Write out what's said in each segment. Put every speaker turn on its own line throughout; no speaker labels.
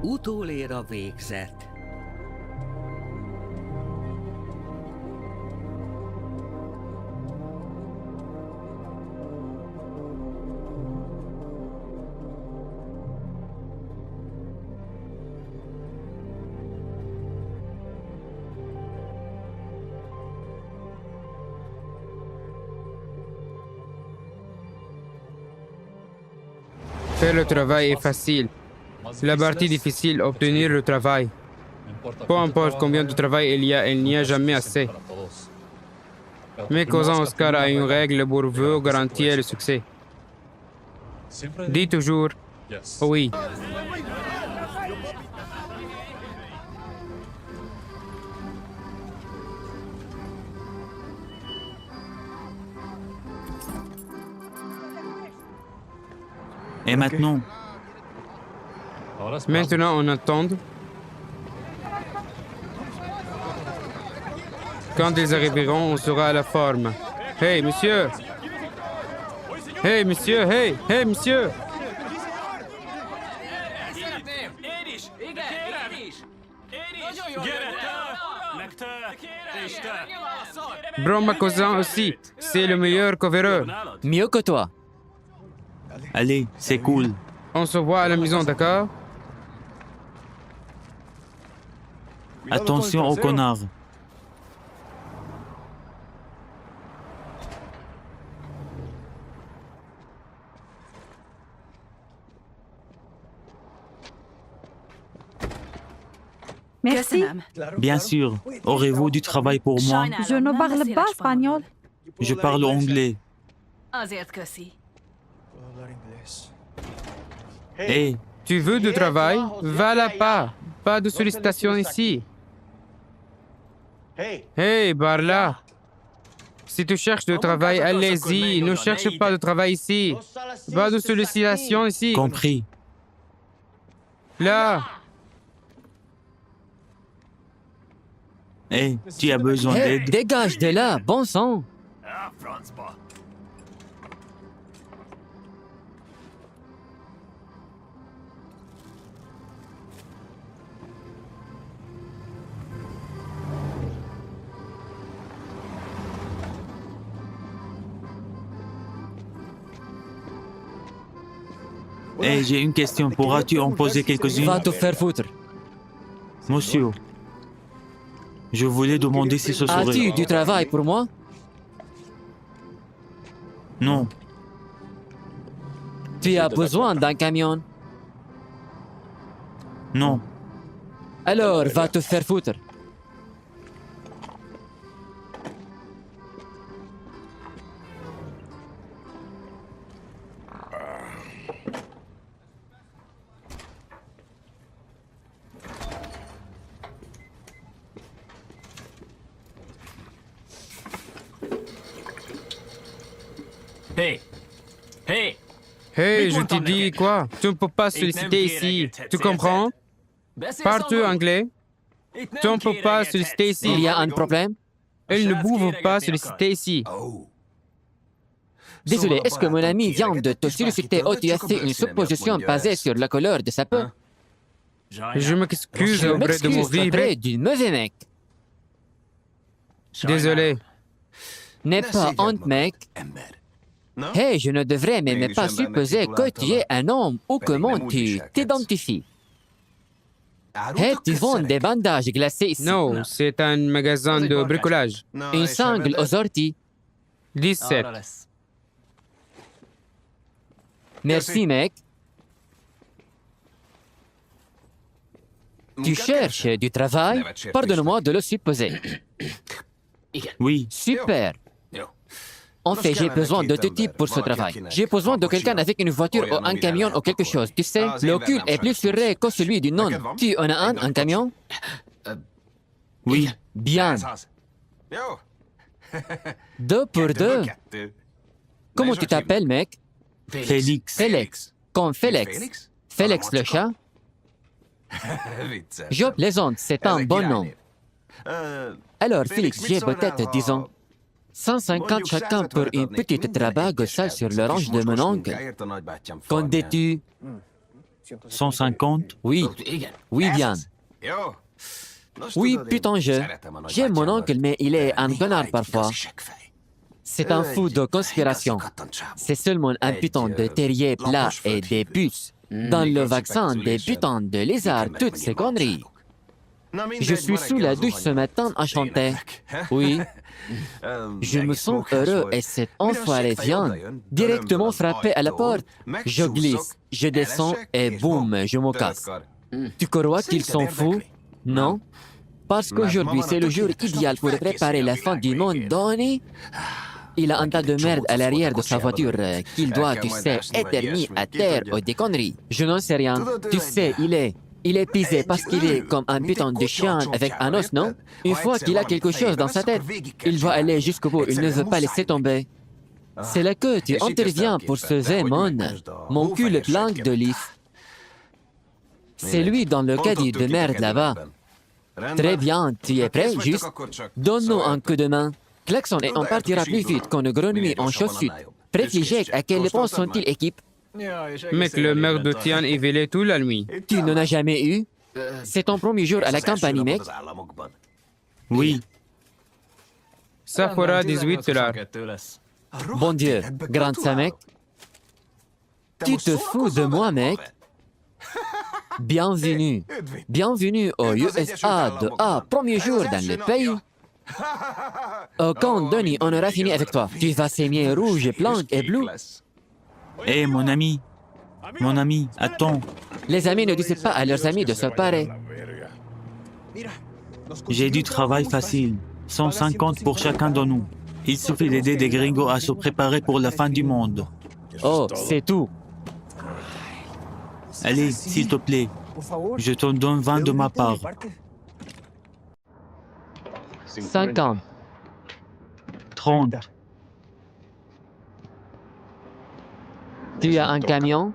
Utolér a végzet.
Faire le travail est facile. La partie difficile, obtenir le travail. Peu importe combien de travail il n'y a jamais assez. Mais cousin Oscar a une règle pour vous garantir le succès. Dis toujours oui.
Et maintenant,
Maintenant, on attend. Quand ils arriveront, on sera à la forme. Hey, monsieur! Hey, monsieur! Hey! Hey, monsieur! Broma cousin aussi. C'est le meilleur covereur.
Mieux que toi.
allez, c'est cool.
On se voit à la maison, d'accord?
Attention aux connards.
Merci.
Bien sûr, aurez-vous du travail pour moi?
Je ne parle pas espagnol.
Je parle anglais.
Azért köszi.
Hé,
Tu veux du travail? Va là-bas. Pas de sollicitation ici. Hey, par là. Si tu cherches du travail, allez-y. Ne cherche pas de travail ici. Pas de sollicitation ici.
compris.
Là.
Hé, tu as besoin
Hey,
d'aide?
dégage de là, bon sang.
Hé, j'ai une question. Pourras-tu en poser quelques-unes?
Va te faire foutre.
Monsieur, je voulais demander si ce
As-tu
serait...
du travail pour moi?
Non,
Tu as besoin d'un camion?
non.
Alors, va te faire foutre.
Hey! Hey!
Hey, je te dis quoi? Tu ne peux pas solliciter ici. Tu comprends? Parle-tu anglais? Tu ne peux pas solliciter
Il y
ici.
a un problème?
Elle ne pouvait pas solliciter ici.
Désolé, est-ce que mon ami vient de te solliciter ou tu as fait une supposition basée sur la couleur de sa peau?
Je m'excuse
Je
auprès de mon
m'excuse
vie.
auprès du mauvais mec.
Désolé.
N'aie pas honte, mec. Hey, je ne devrais même pas supposer que tu es un homme ou comment tu t'identifies. Hey, tu vends des bandages glacés ici.
Non, c'est un magasin de bricolage.
Une sangle aux orties.
17.
Merci, mec. Tu cherches du travail? Pardonne-moi de le supposer.
Oui,
Super. En fait, j'ai besoin de deux types pour ce travail. J'ai besoin de quelqu'un avec une voiture ou un camion ou quelque chose. Tu sais, le cul est plus serré que celui du non. Tu en as un camion?
oui.
Bien. Deux pour deux. Comment tu t'appelles, mec?
Félix.
Félix. Comme Félix. Félix le chat? Je plaisante, c'est un bon nom. Alors, Félix, j'ai peut-être, disons, 150 chacun pour une petite trabague sale sur l'orange de mon oncle. Qu'en dis-tu?
150.
Oui, oui, bien. Oui, putain, j'aime mon oncle, mais il est un connard parfois. C'est un fou de conspiration. C'est seulement un putain de terrier plat et des puces. Dans le vaccin, des putains de lézards, toutes ces conneries. Je suis sous la douche ce matin, enchanté. Oui. Je me sens heureux et cet enfoiré vient directement frapper à la porte. Je glisse, je descends et boum, je me casse. Tu crois qu'il s'en fout? Non. Parce qu'aujourd'hui, c'est le jour idéal pour préparer la fin du monde donné. Il a un tas de merde à l'arrière de sa voiture qu'il doit, tu sais, éternuer à terre ou des conneries. Je n'en sais rien. Tu sais, il est pisé parce qu'il est comme un putain de chien avec un os, non? Une fois qu'il a quelque chose dans sa tête, il va aller jusqu'au bout, il ne veut pas laisser tomber. C'est là que tu interviens pour ce Zémon. Mon cul le planque de lisse. C'est lui dans le caddie de merde là-bas. Très bien, tu es prêt, juste? Donne-nous un coup de main. Klaxon et on partira plus vite qu'on ne grenouille en chaussures. Préfligé, à quelle dépense sont-ils équipés?
Mec, le maire de Tian est vélé toute la nuit.
Tu n'en as jamais eu? C'est ton premier jour à la campagne, mec.
Oui.
Ça fera 18 $.
Bon Dieu, grande ça, mec. Tu te fous de moi, mec? Bienvenue. Bienvenue au USA de A, premier jour dans le pays. Quand Denis, on aura fini avec toi. Tu vas s'aimer rouge, blanc et bleu.
Hé, mon ami, attends.
Les amis ne disent pas à leurs amis de se parer.
J'ai du travail facile. 150 pour chacun de nous. Il suffit d'aider des gringos à se préparer pour la fin du monde.
Oh, c'est tout.
Allez, s'il te plaît, je te donne 20 de ma part.
50.
30.
Tu as un camion?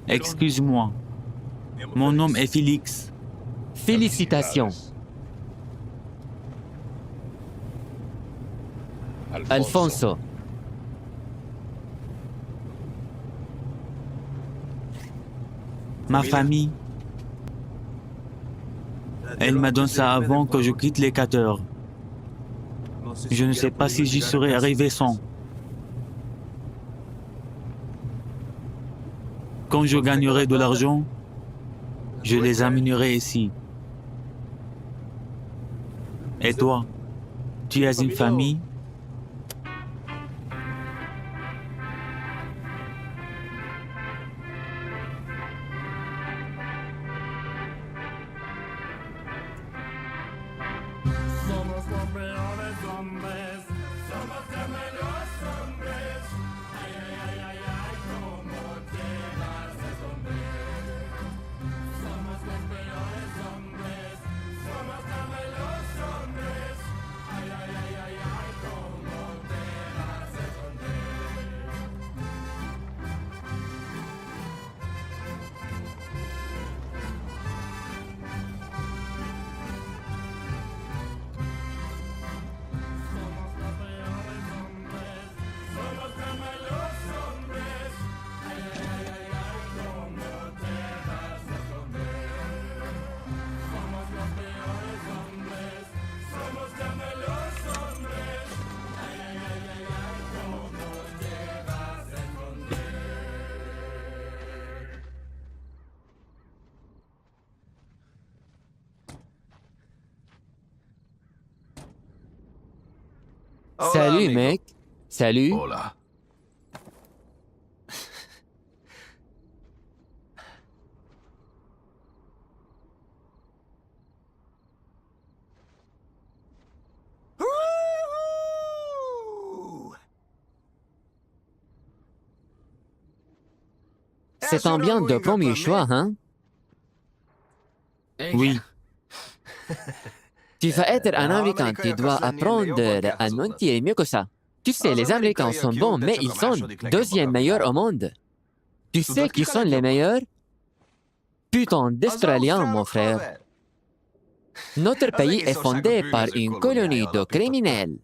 Excuse-moi. Mon nom est Félix.
Félicitations. Alfonso.
Ma famille, elle m'a donné ça avant que je quitte l'Équateur. Je ne sais pas si j'y serais arrivé sans. Quand je gagnerai de l'argent, je les amènerai ici. Et toi, tu as une famille?
Salut, mec. Salut. C'est un bien de premier choix, hein?
Oui,
Tu vas être un Américain, tu dois apprendre à mentir mieux que ça. Tu sais, les Américains sont bons, mais ils sont deuxième meilleurs au monde. Tu sais qui sont les meilleurs? Putain d'Australiens, mon frère. Notre pays est fondé par une colonie de criminels.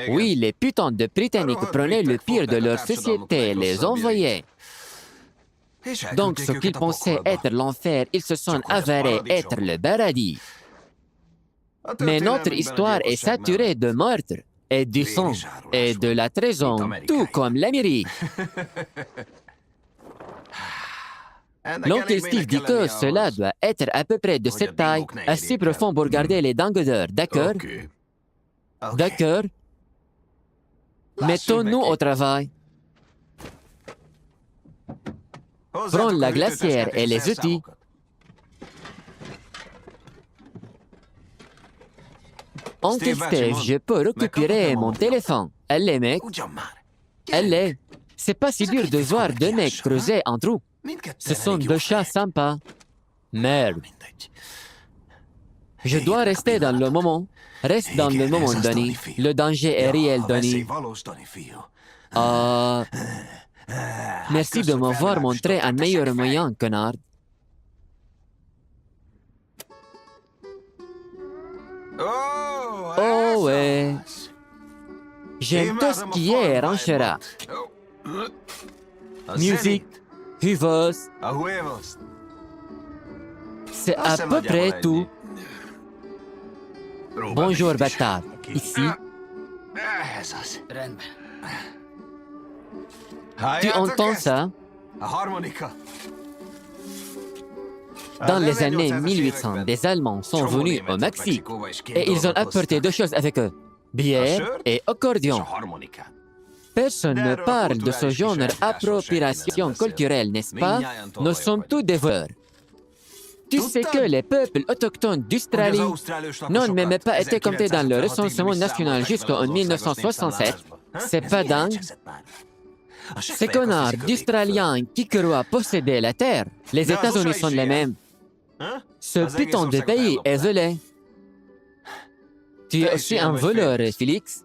Oui, les putains de Britanniques prenaient le pire de leur société et les envoyaient. Donc, ce qu'ils pensaient être l'enfer, ils se sont avérés être le paradis. Mais notre histoire est saturée de meurtres, et du sang, et de la trahison, tout comme l'Amérique. L'oncle Steve dit que cela doit être à peu près de cette taille, assez profond pour garder les dents d'heure, d'accord? D'accord? Mettons-nous au travail. Prends la glacière et les outils. Oncle Steve, je peux récupérer mon téléphone. Elle est, mec. Elle est. C'est pas si dur de voir deux mecs creuser un trou. Ce sont deux chats sympas. Merde. Je dois rester dans le moment. Reste dans le moment, Donnie. Le danger est réel, Donnie. Merci de m'avoir montré un meilleur moyen, connard. Oh ouais. J'aime tout ce qui est ranchera. Musique, huevos. C'est à peu près tout. Bonjour, bâtard. Ici. Tu entends ça? Dans les années 1800, des Allemands sont venus au Mexique et ils ont apporté deux choses avec eux, bière et accordion. Personne ne parle de ce genre d'appropriation culturelle, n'est-ce pas? Nous sommes tous des voleurs. Tu sais que les peuples autochtones d'Australie n'ont même pas été comptés dans le recensement national jusqu'en 1967. C'est pas dingue? Ces connards d'Australiens qui croient posséder la terre, les États-Unis sont les mêmes. Ce putain de pays est volé. Tu es aussi un voleur, Félix.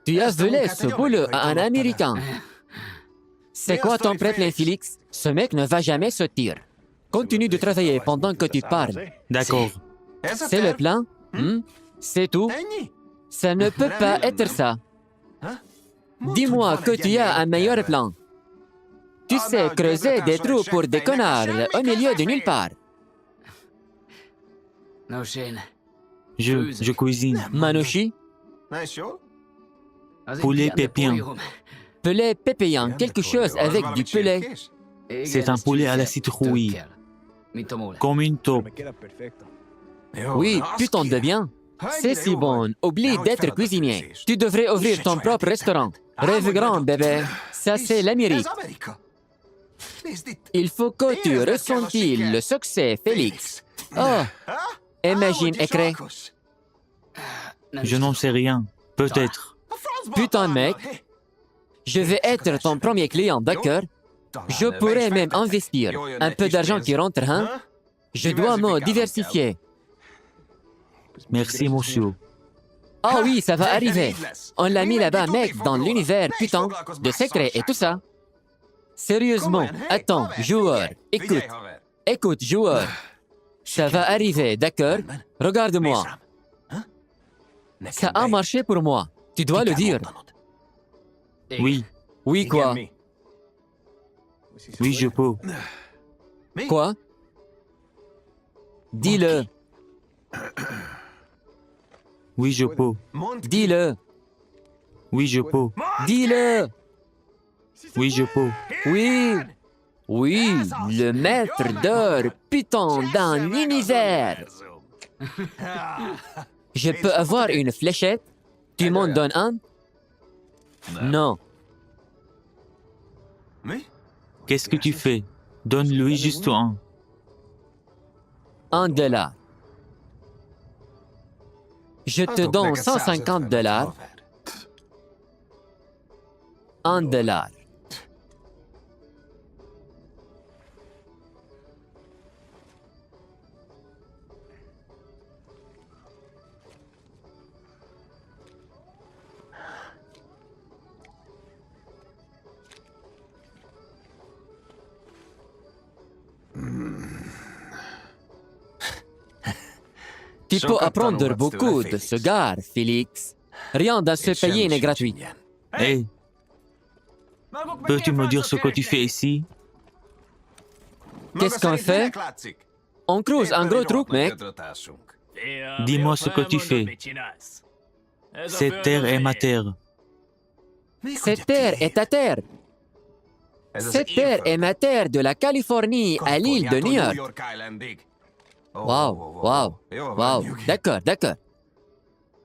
Tu as volé ce boulot à un Américain. C'est quoi ton pré-plan, Félix? Ce mec ne va jamais sortir. Continue de travailler pendant que tu parles.
d'accord.
C'est le plan? C'est tout? Ça ne peut pas être ça. Dis-moi que tu as un meilleur plan. Tu sais creuser des trous pour des connards au milieu de nulle part.
Je cuisine.
Manouchi,
Poulet pépien.
poulet pépéant, quelque chose avec du poulet.
C'est un poulet à la citrouille, comme une taupe.
Oui, putain de bien. C'est si bon. Oublie d'être cuisinier. Tu devrais ouvrir ton propre restaurant. Rêve grand, bébé. Ça, c'est l'Amérique. Il faut que tu ressentis le succès, Félix. Oh, imagine écrit.
Je n'en sais rien. Peut-être.
Putain, mec. Je vais être ton premier client, d'accord? Je pourrais même investir un peu d'argent qui rentre, hein? Je dois me diversifier.
Merci, monsieur.
Ah oui, ça va arriver. On l'a mis là-bas, mec, dans l'univers, putain, de secrets et tout ça. Sérieusement, attends, joueur, écoute. Écoute, joueur. Ça va arriver, d'accord? Regarde-moi. Ça a marché pour moi. Tu dois le dire.
Oui,
Oui, quoi?
oui, je peux.
Quoi? Dis-le.
Oui, je peux.
Dis-le.
Oui, je peux.
Dis-le.
Oui, je peux.
Oui. Oui, le maître d'or, putain, d'un univers. Je peux avoir une fléchette? Tu m'en donnes un? Non.
Qu'est-ce que tu fais? Donne-lui juste un.
$1. Je te donne $150. $1. Tu peux apprendre beaucoup de ce gars, Félix. Rien dans ce pays n'est gratuit.
Hé, peux-tu me dire ce que tu fais ici?
Qu'est-ce qu'on fait? On creuse un gros trou, mec.
Dis-moi ce que tu fais. Cette terre est ma terre.
Cette terre est ta terre. Cette terre est ma terre de la Californie à l'île de New York. Wow. D'accord.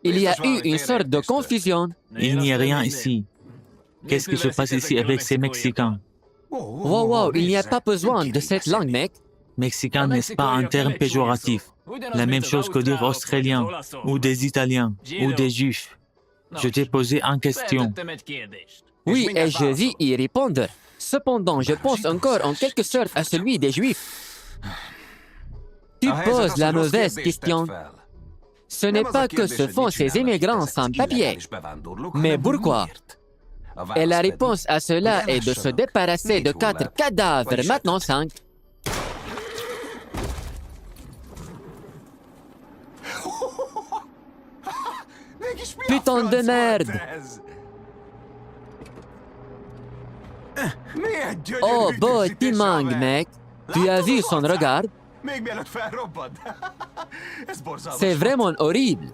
Il y a eu une sorte de confusion.
Il n'y a rien ici. Qu'est-ce qui se passe ici avec ces Mexicains?
Wow, il n'y a pas besoin de cette langue, mec.
Mexicain n'est-ce pas un terme péjoratif? La même chose que dire Australien, ou des Italiens, ou des Juifs. Je t'ai posé une question.
Oui, et je vais y répondre. Cependant, je pense encore en quelque sorte à celui des Juifs. Tu poses la mauvaise question. Ce n'est pas que ce font ces immigrants sans papier. Mais pourquoi? Et la réponse à cela est de se débarrasser de 4 cadavres, maintenant 5. Putain de merde! Oh, beau Timang, mec. Tu as vu son regard? C'est vraiment horrible.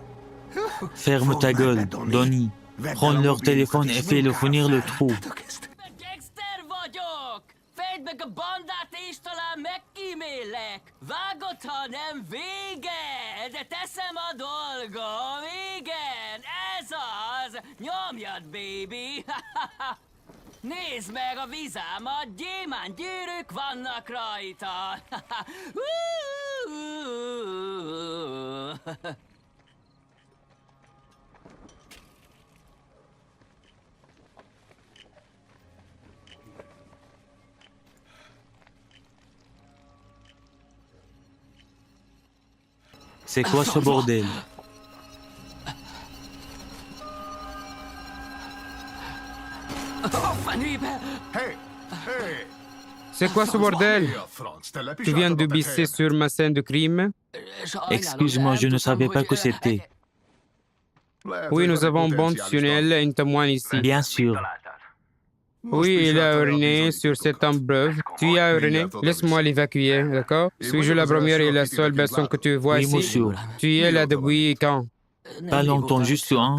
Ferme ta gueule, Donnie. Prends leur téléphone et fais-le fournir le trou.
Gangster vagyok! Fedd meg a bandát és talán megkímélek! Vágod, ha nem vége! De teszem a dolgom, igen! Ez az! Nyomjad, baby! Nézd meg a vizámat, gyémánt gyűrűk vannak rajta!
C'est quoi ce bordel?
C'est quoi ce bordel? Tu viens de bisser sur ma scène de crime?
Excuse-moi, je ne savais pas que c'était.
Oui, nous avons bon tunnel, une témoin ici.
Bien sûr.
Oui, il a uriné sur cette embreuve. Tu y as uriné? Laisse-moi l'évacuer, d'accord? Suis-je la première et la seule personne que tu vois
Oui,
ici?
monsieur.
Tu y es là depuis quand?
Pas longtemps, juste un.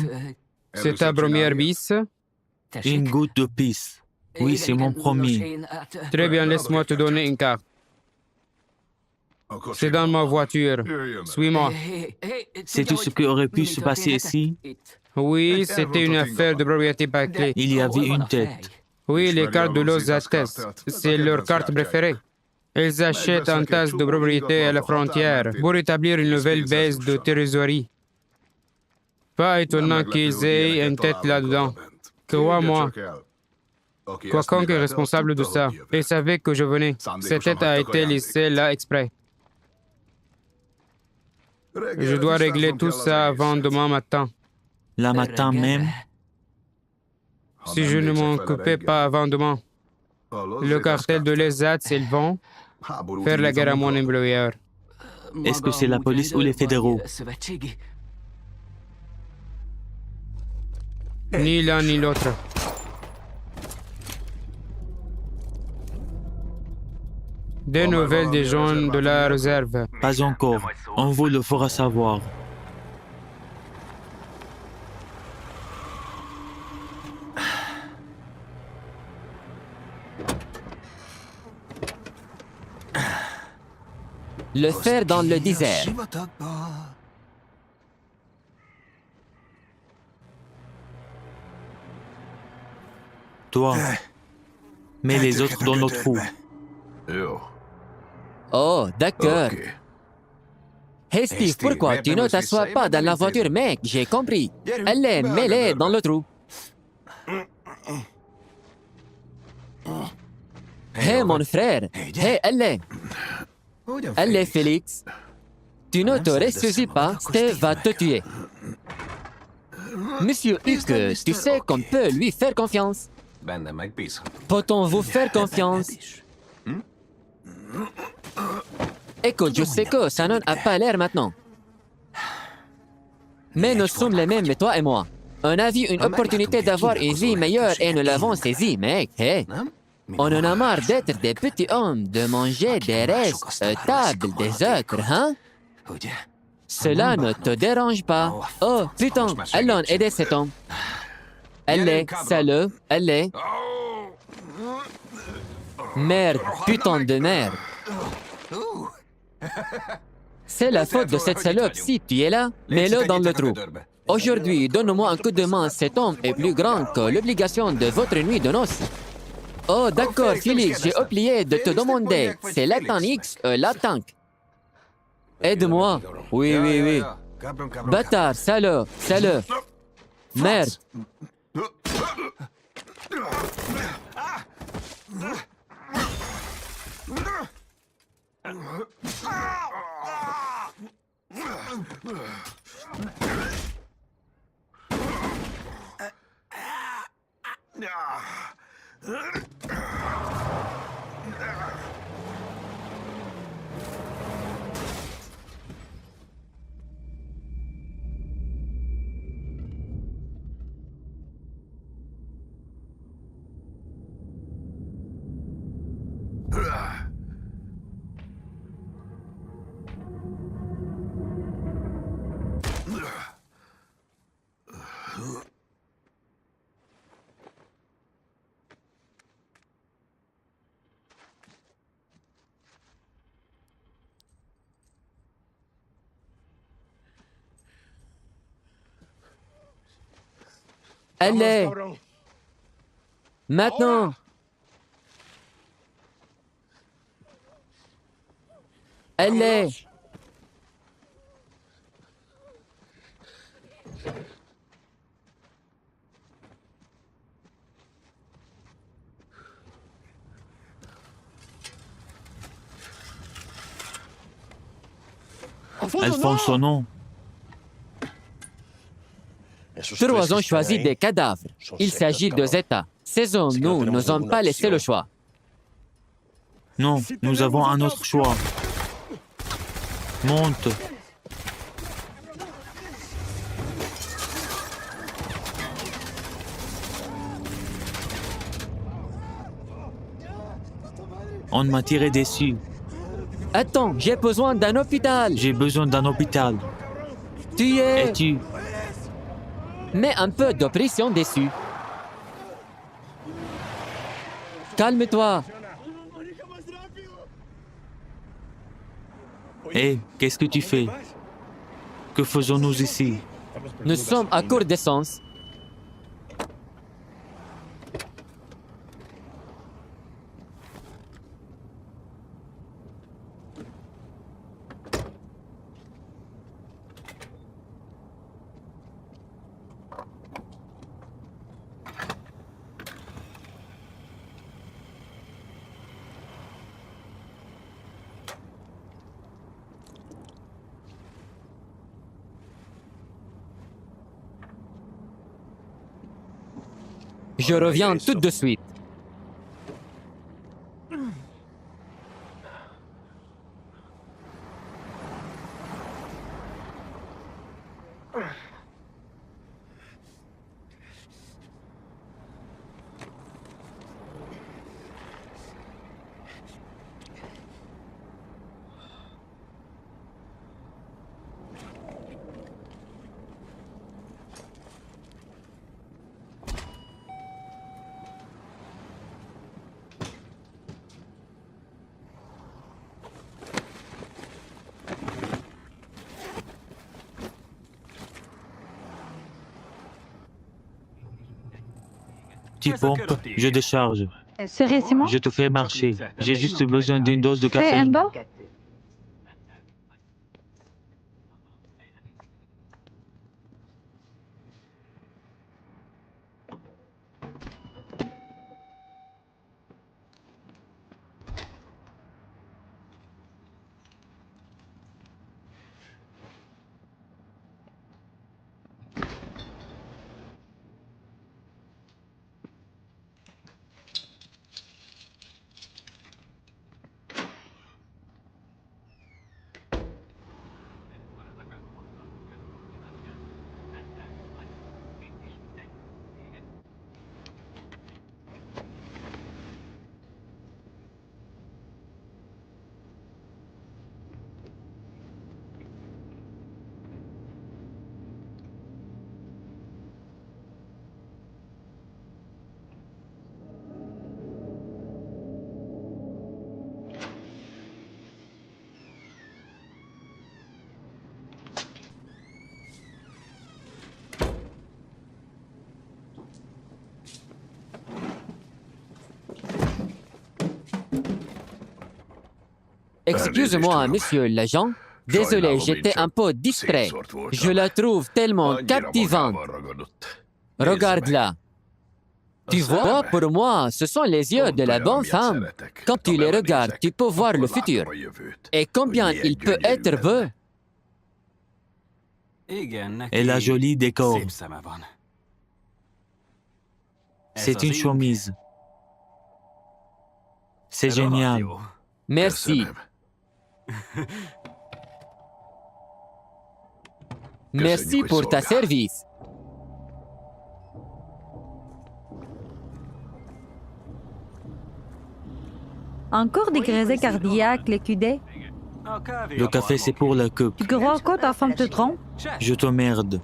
C'est ta première bisse?
Une goutte de pisse. Oui, c'est mon premier.
Très bien, laisse-moi te donner une carte. C'est dans ma voiture. Suis-moi.
Sais-tu ce qui aurait pu se passer ici?
Oui, c'était une affaire de propriété par clé.
Il y avait une tête.
Oui, les cartes de Los Aztèques, c'est leur carte préférée. Ils achètent un tas de propriétés à la frontière pour établir une nouvelle baisse de trésorerie. Pas étonnant qu'ils aient une tête là-dedans. Crois-moi, quiconque est responsable de ça, il savait que je venais. Cette tête a été laissée là exprès. Je dois régler tout ça avant demain matin.
Le matin même,
Si je ne m'en occupais pas avant demain, le cartel de l'ESAT, ils vont faire la guerre à mon employeur.
est-ce que c'est la police ou les fédéraux?
Ni l'un ni l'autre. Des nouvelles des gens de la réserve.
Pas encore. On vous le fera savoir.
Le fer dans le désert.
Toi, mets les autres dans nos trous.
Oh, d'accord. Hey Steve, pourquoi tu ne t'assois pas dans la voiture, mec? J'ai compris. Allez, mets-les dans le trou. Hey mon frère. Hey, allez. Allez, Félix. Tu ne te ressaisis pas, Steve va te tuer. Monsieur Huck, tu sais qu'on peut lui faire confiance. Peut-on vous faire confiance? Écoute, je sais que ça n'en a pas l'air maintenant. Mais nous sommes les mêmes, toi et moi. On a vu une opportunité d'avoir une vie meilleure et nous l'avons saisie, mec. Hey. On en a marre d'être des petits hommes, de manger des restes à table des autres, hein? Cela ne te dérange pas. Oh, putain, allons aider cet homme. Allez, salaud, allez. Merde, putain de merde. C'est la faute de cette salope. Si tu es là, mets-le dans le trou. Aujourd'hui, donne-moi un coup de main. Cet homme est plus grand que l'obligation de votre nuit de noces. Oh, d'accord, Félix, j'ai oublié de te demander. C'est la tank X, la tank. Aide-moi. Oui, oui, oui. Bâtard, salaud, salaud. Merde. Allez. Maintenant. Allez.
Alphonse son nom.
Trois ont choisi des cadavres. Il s'agit de Zeta. Ces hommes, nous n'ont pas laissé le choix.
Non, nous avons un autre choix. Monte. On m'a tiré dessus.
Attends, j'ai besoin d'un hôpital.
J'ai besoin d'un hôpital.
Tu es...
Et tu?
Mets un peu de pression dessus. Calme-toi.
Hé, qu'est-ce que tu fais? Que faisons-nous ici?
Nous sommes à court d'essence. Je reviens tout de suite.
tu pompes, je décharge.
Sérieusement?
Je te fais marcher. J'ai juste besoin d'une dose de
Fais
café.
un bord?
Excuse-moi, monsieur l'agent. Désolé, j'étais un peu distrait. Je la trouve tellement captivante. Regarde-la. Tu vois, pour moi, ce sont les yeux de la bonne femme. Quand tu les regardes, tu peux voir le futur. Et combien il peut être beau.
Elle a joli décor. C'est une chemise. C'est génial.
Merci. Merci pour ta service.
Encore des grésilles cardiaques, les cudets?
Le café, c'est pour la coupe.
Tu crois que ta femme te trompe?
Je te merde.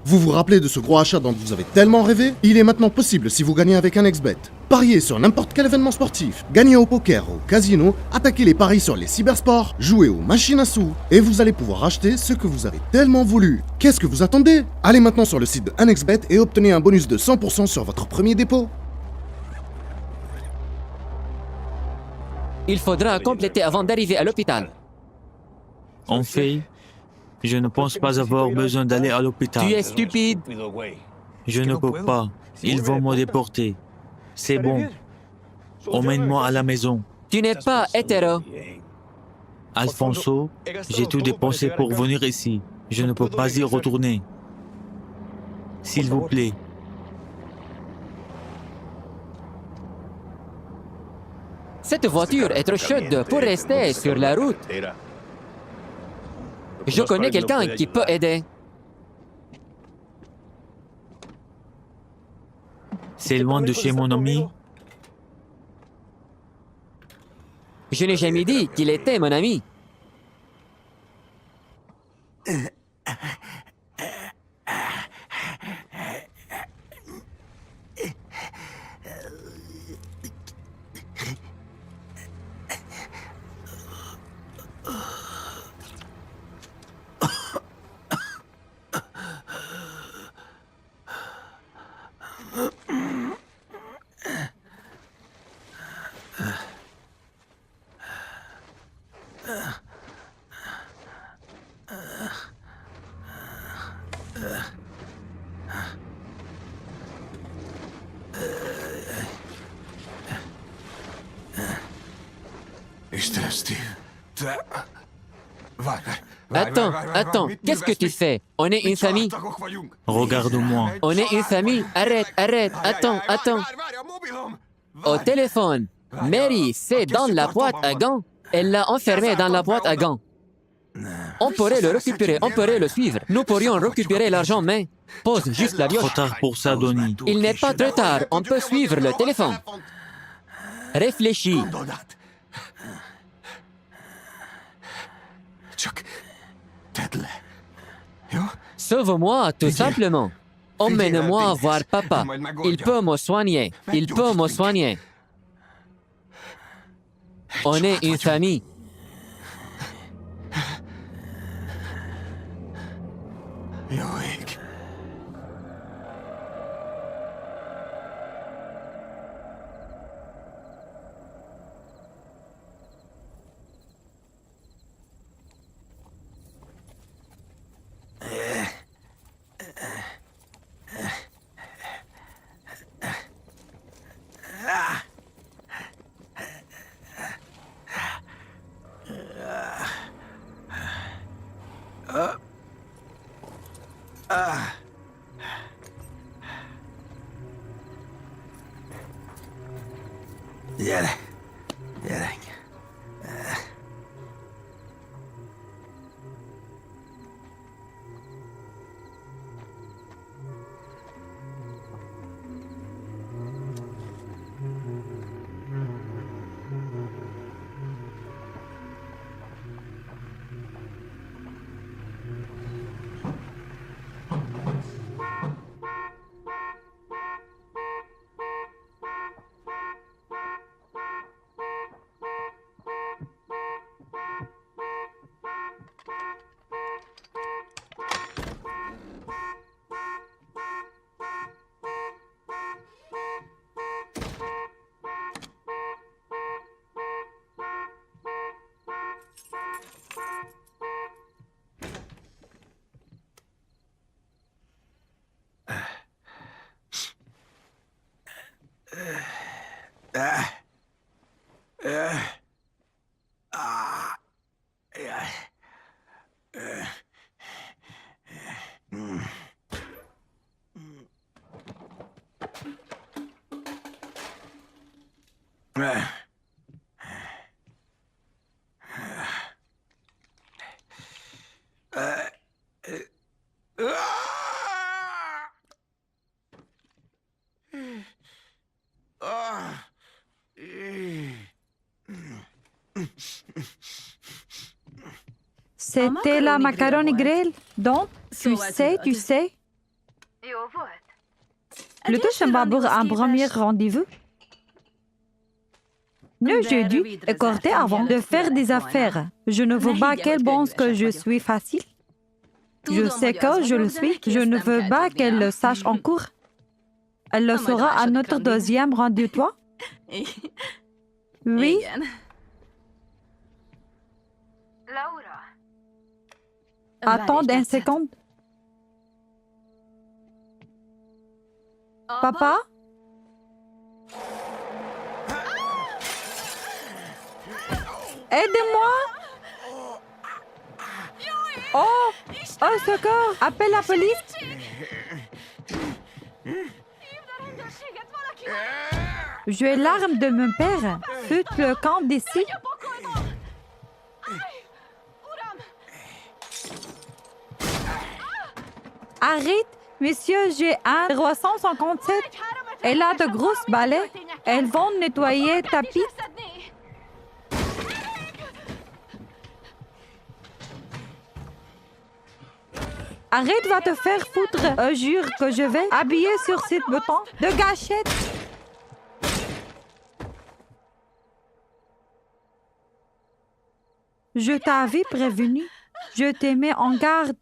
Vous vous rappelez de ce gros achat dont vous avez tellement rêvé? Il est maintenant possible si vous gagnez avec un XBet. Pariez sur n'importe quel événement sportif, gagnez au poker, au casino, attaquez les paris sur les cybersports, jouez aux machines à sous, et vous allez pouvoir acheter ce que vous avez tellement voulu. Qu'est-ce que vous attendez? Allez maintenant sur le site de 1xBet et obtenez un bonus de 100% sur votre premier dépôt.
Il faudra compléter avant d'arriver à l'hôpital.
En fait, je ne pense pas avoir besoin d'aller à l'hôpital.
Tu es stupide.
Je ne peux pas. Ils vont me déporter. C'est bon. Emmène-moi à la maison.
Tu n'es pas hétéro.
Alfonso, j'ai tout dépensé pour venir ici. Je ne peux pas y retourner. S'il vous plaît.
Cette voiture est trop chaude pour rester sur la route. Je connais quelqu'un qui peut aider.
C'est loin de chez mon ami.
Je n'ai jamais dit qu'il était mon ami. Attends, qu'est-ce que tu fais? On est une famille.
Regarde-moi.
On est une famille. Arrête, attends. Au téléphone. Mary, c'est dans la boîte à gants. Elle l'a enfermé dans la boîte à gants. On pourrait le récupérer, on pourrait le suivre. Nous pourrions récupérer l'argent, mais... Pose juste la
Trop
lioche.
tard pour ça, Donnie.
Il n'est pas trop tard, on peut suivre le téléphone. Réfléchis. Sauve-moi, tout simplement. Emmène-moi voir papa. Il peut me soigner. On est une famille.
Gyere, gyerek.
C'était la macaroni grill. Donc, tu sais. Le Tushenbabur a un premier rendez-vous. Le jeudi est corté avant de faire des affaires. Je ne veux pas qu'elle pense que je suis facile. Je sais que je le suis. Je ne veux pas qu'elle le sache en cours. Elle le saura à notre deuxième rendez-vous. Oui. Attends une seconde. Papa? Aidez-moi! Oh! Au secours! Appelle la police! Je ai l'arme de mon père. Fut le camp d'ici. Arrête, monsieur, j'ai un 357. Elle a de grosses balais. Elles vont nettoyer tapis. Arrête, va te faire foutre. Je jure que je vais habiller sur cette bouton de gâchette. Je t'avais prévenu. Je t'ai mis en garde.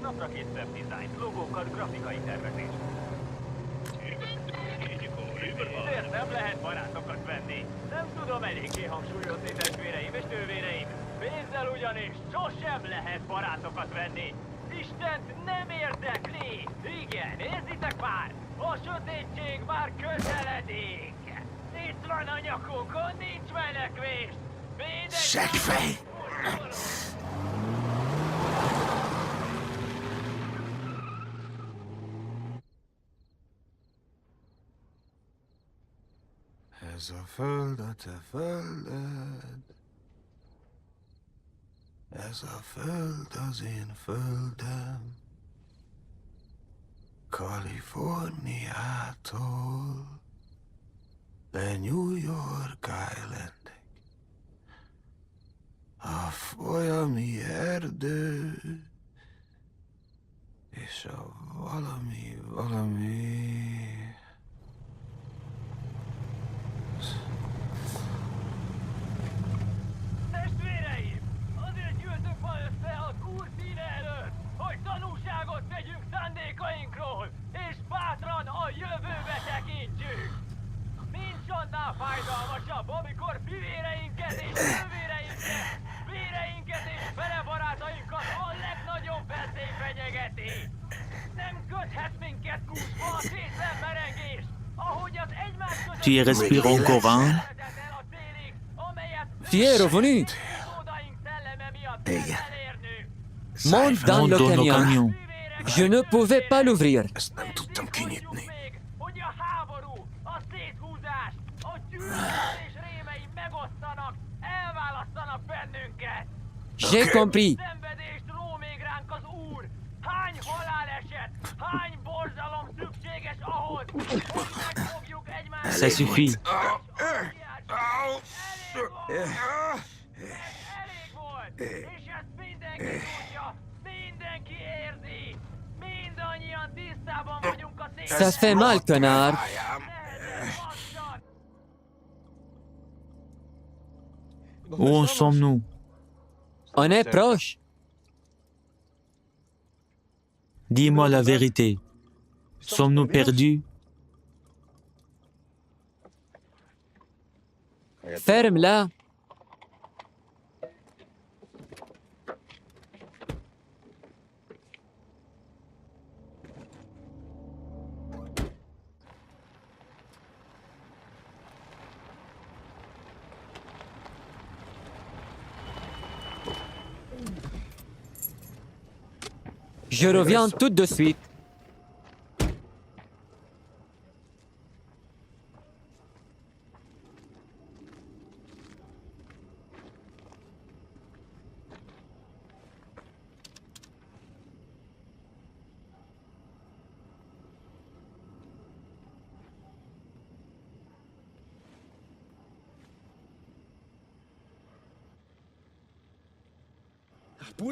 napra kész webdesign, logókat, grafikai tervezés. Ezért nem lehet barátokat venni. Nem tudom eléggé hangsúlyozni, testvéreim és nővéreim. Pénzzel ugyanis sosem lehet barátokat venni. Istent nem érdekli. Igen, érzitek már? A sötétség már közeledik. Itt van a nyakunkon, nincs menekvés.
Seggfej! Ez a föld a te földed, ez a föld az én földem, Kaliforniától le New York Islandig, a folyami erdő és a valami
Vesz minket, kúszva a szétszermerengés! Ahogy az egymás között...
Tu y respires encore un?
...el a célig, amelyet...
Tu es revenu.
...utódaink szelleme miatt kell elérnünk!
Monte dans
Monte
le
dans le
camion.
camion.
Je ne pouvais pas l'ouvrir.
Ezt nem tudtam kinyitni.
Még, hogy a háború, a széthúzás, a gyűlölés rémei megosztanak, elválasztanak bennünket!
J'ai compris.
Szenvedést ró még ránk az Úr! Hány haláleset, hány borzalom szükséges ahhoz, hogy megfogjuk egymást!
Ça suffit.
Elég volt! És ezt mindenki tudja, mindenki érzi! Mindannyian tisztában vagyunk a
Ça fait mal, connard.
Où en sommes-nous?
On est proche.
Dis-moi la vérité. Sommes-nous perdus?
Ferme-la. Je reviens tout de suite.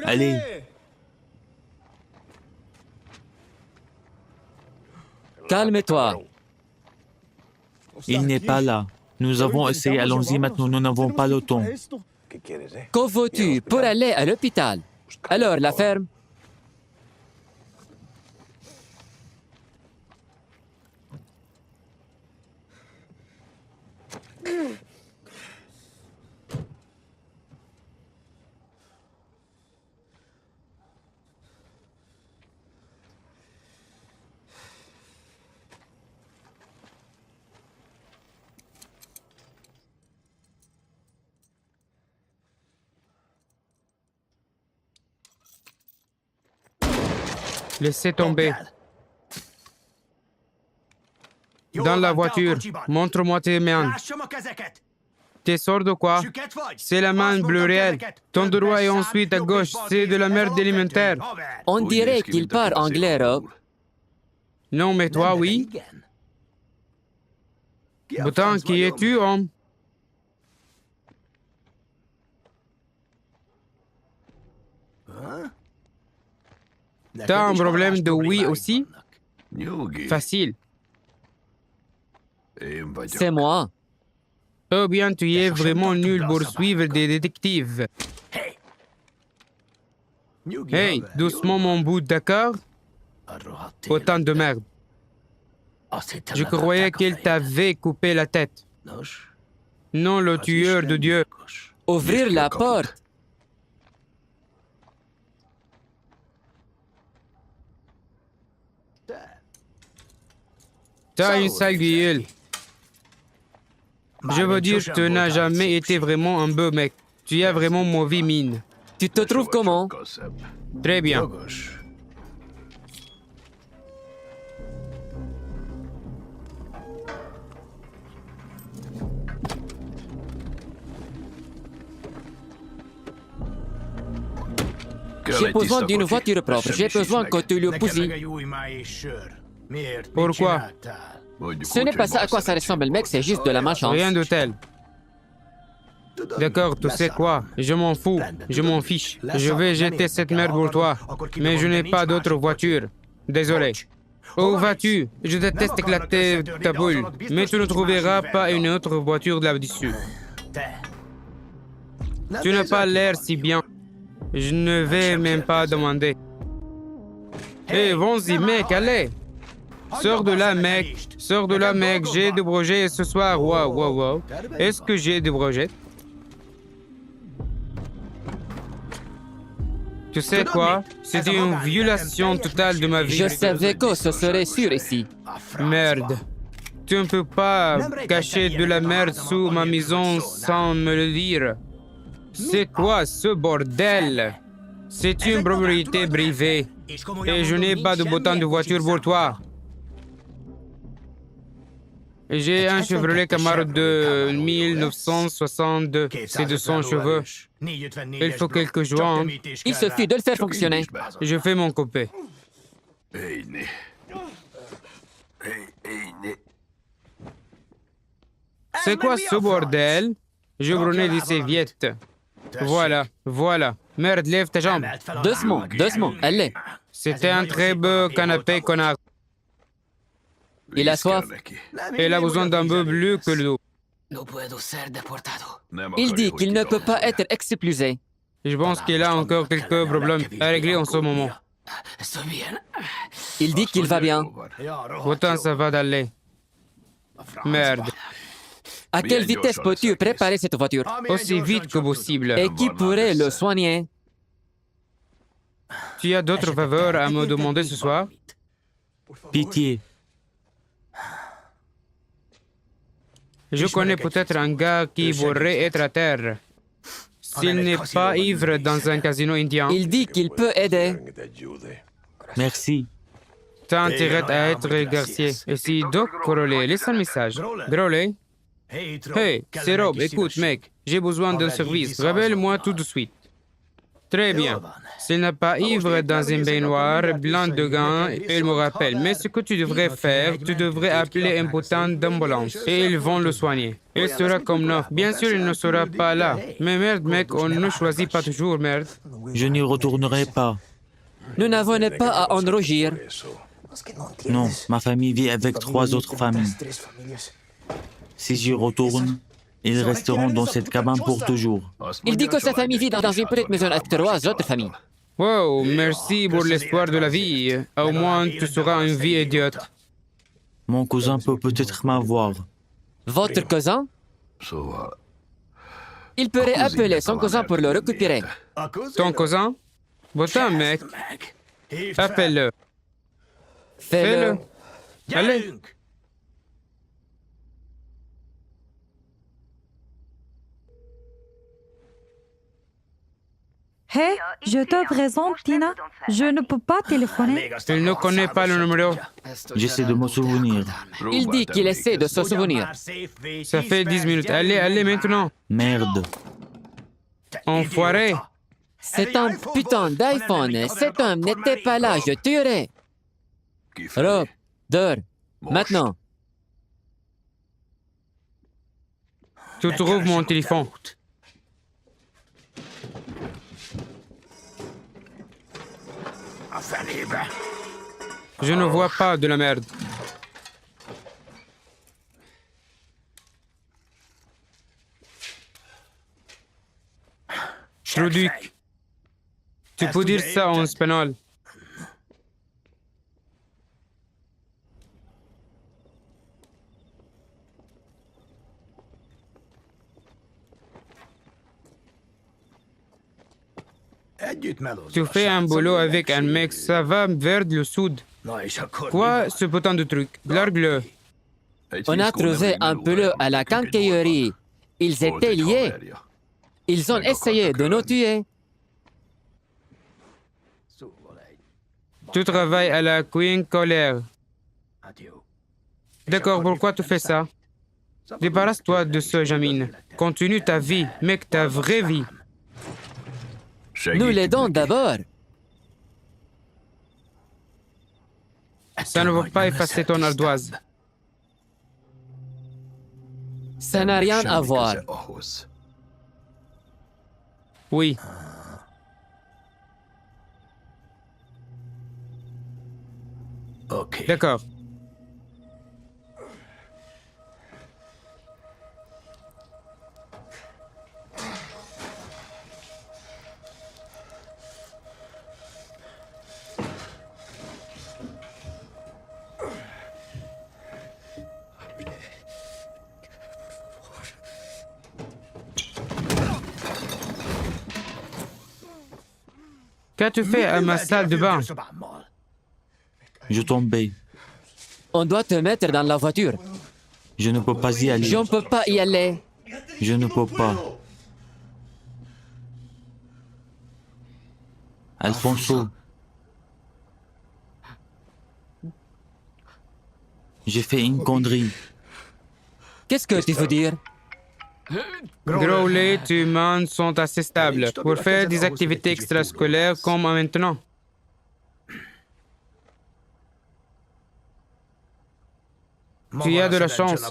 Allez.
Calme-toi.
Il n'est pas là. Nous avons essayé, allons-y maintenant, nous n'avons pas le temps.
Que veux-tu pour aller à l'hôpital? Alors, la ferme?
Laissez tomber. Dans la voiture. Montre-moi tes mains. T'es sourd ou quoi? C'est la main bleue réelle. Ton droit et ensuite à gauche, c'est de la merde alimentaire.
On dirait qu'il parle anglais, Rob.
Non, mais toi, oui. Pourtant, qui es-tu, homme? T'as un problème de oui aussi? Facile.
C'est moi.
Oh bien, tu es vraiment nul pour suivre des détectives. Hey, doucement mon bout, d'accord? Autant de merde. Je croyais qu'il t'avait coupé la tête. Non, le tueur de Dieu.
Ouvrir la porte.
T'as une sale gueule. Je veux dire, tu n'as jamais été vraiment un beau mec. Tu as vraiment mauvaise mine.
Tu te trouves comment?
Très bien.
J'ai besoin d'une voiture propre. J'ai besoin que tu le pousses.
Pourquoi?
Ce n'est pas ça à quoi ça ressemble, mec, c'est juste de la malchance.
Rien de tel. D'accord, tu sais quoi? Je m'en fous, je m'en fiche. Je vais jeter cette merde pour toi. Mais je n'ai pas d'autre voiture. Désolé. Où vas-tu? Je déteste éclater ta boule. Mais tu ne trouveras pas une autre voiture là-dessus. Tu n'as pas l'air si bien. Je ne vais même pas demander. Hé, vas-y, mec, allez! Sors de là, mec. Sors de là, mec. J'ai des projets ce soir. Wow, wow, wow. Est-ce que j'ai des projets? Tu sais quoi? C'était une violation totale de ma vie.
Je savais que ce serait sûr ici.
Merde. Tu ne peux pas cacher de la merde sous ma maison sans me le dire. C'est quoi ce bordel? C'est une propriété privée. Et je n'ai pas de bouton de voiture pour toi. J'ai un Chevrolet Camaro de 1962. C'est de son cheveu. Il faut quelques jours.
Il suffit de le faire fonctionner.
Je fais mon copé. C'est quoi ce bordel? Je brûlais des serviettes. Voilà, voilà. Merde, lève ta jambe.
Doucement, doucement, allez.
C'était un très beau canapé, connard.
Il a soif.
Il a besoin d'un peu plus que l'eau.
Il dit qu'il ne peut pas être expulsé.
Je pense qu'il a encore quelques problèmes à régler en ce moment.
Il dit qu'il va bien.
Pourtant, ça va d'aller. Merde.
À quelle vitesse peux-tu préparer cette voiture?
Aussi vite que possible.
Et qui pourrait le soigner?
Tu as d'autres faveurs à me demander ce soir?
Pitié.
Je connais peut-être un gars qui voudrait être à terre. S'il n'est pas ivre dans un casino indien,
Il dit qu'il peut aider.
Merci.
t'as intérêt à être Garcier. Et si Doc Crowley laisse un message. Crowley? Hey, c'est Rob, écoute mec, j'ai besoin d'un service. Rappelle-moi tout de suite. Très bien. S'il n'est pas ivre dans une baignoire, blanc de gants, il me rappelle. Mais ce que tu devrais faire, tu devrais appeler un putain d'ambulance et ils vont le soigner. Il sera comme neuf. Bien sûr, il ne sera pas là. Mais merde, mec, on ne choisit pas toujours, merde.
Je n'y retournerai pas.
Nous n'avons pas à en rougir.
Non, ma famille vit avec 3 autres familles. Si j'y retourne, ils resteront dans cette cabane pour toujours.
Il dit que sa famille vit dans une petite maison avec 3 autres familles.
Wow, merci pour l'espoir de la vie. Au moins, tu seras une vie idiote.
Mon cousin peut peut-être m'avoir.
Votre cousin? Il pourrait appeler son cousin pour le récupérer.
Ton cousin? Putain, mec. Appelle-le.
Fais-le.
Allez.
Hé, je te présente Tina. Je ne peux pas téléphoner.
Il ne connaît pas le numéro.
J'essaie de me souvenir.
Il dit qu'il essaie de se souvenir.
Ça fait 10 minutes. Allez, allez maintenant.
Merde.
Enfoiré.
C'est un putain d'iPhone. Cet homme n'était pas là, je tuerais. Rob, dors. Maintenant.
Tu trouves mon téléphone. Je ne vois pas de la merde. Schruduc. Tu peux dire ça en espagnol. Tu fais un boulot avec un mec, ça va vers le sud. Quoi, ce putain de truc? Largue-le.
On a trouvé un pelot à la quincaillerie. Ils étaient liés. Ils ont essayé de nous tuer.
Tu travailles à la Queen Colère. D'accord, pourquoi tu fais ça? Débarrasse-toi de ce Jamine. Continue ta vie, mec, ta vraie vie.
Nous l'aidons d'abord.
Ça ne va pas effacer ton ardoise.
Ça n'a rien à voir.
Oui. D'accord. Qu'as-tu fait à ma salle de bain?
Je tombais.
On doit te mettre dans la voiture.
Je ne peux pas y aller.
Je ne peux pas y aller.
Je ne peux pas. Alfonso. J'ai fait une connerie.
Qu'est-ce que tu veux dire?
Growley et humains sont assez stables pour faire des activités extrascolaires comme maintenant. Tu as de la chance.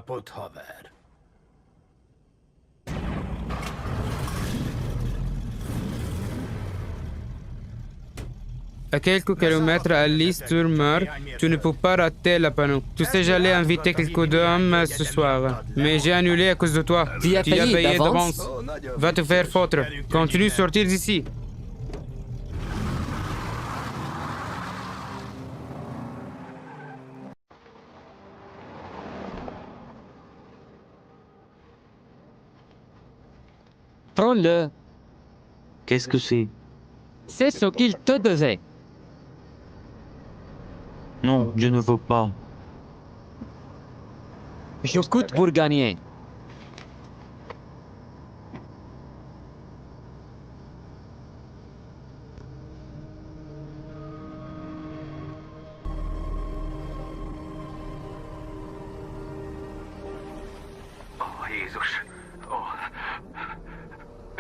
À quelques kilomètres à l'East-sur-Mer, tu ne peux pas rater la panneau. Tu sais, j'allais inviter quelques dames ce soir, mais j'ai annulé à cause de toi.
Tu as payé d'avance?
Va te faire foutre. Continue à sortir d'ici.
Prends-le.
Qu'est-ce que c'est?
C'est ce qu'il te devait.
Non, je ne veux pas.
Je coûte pour gagner.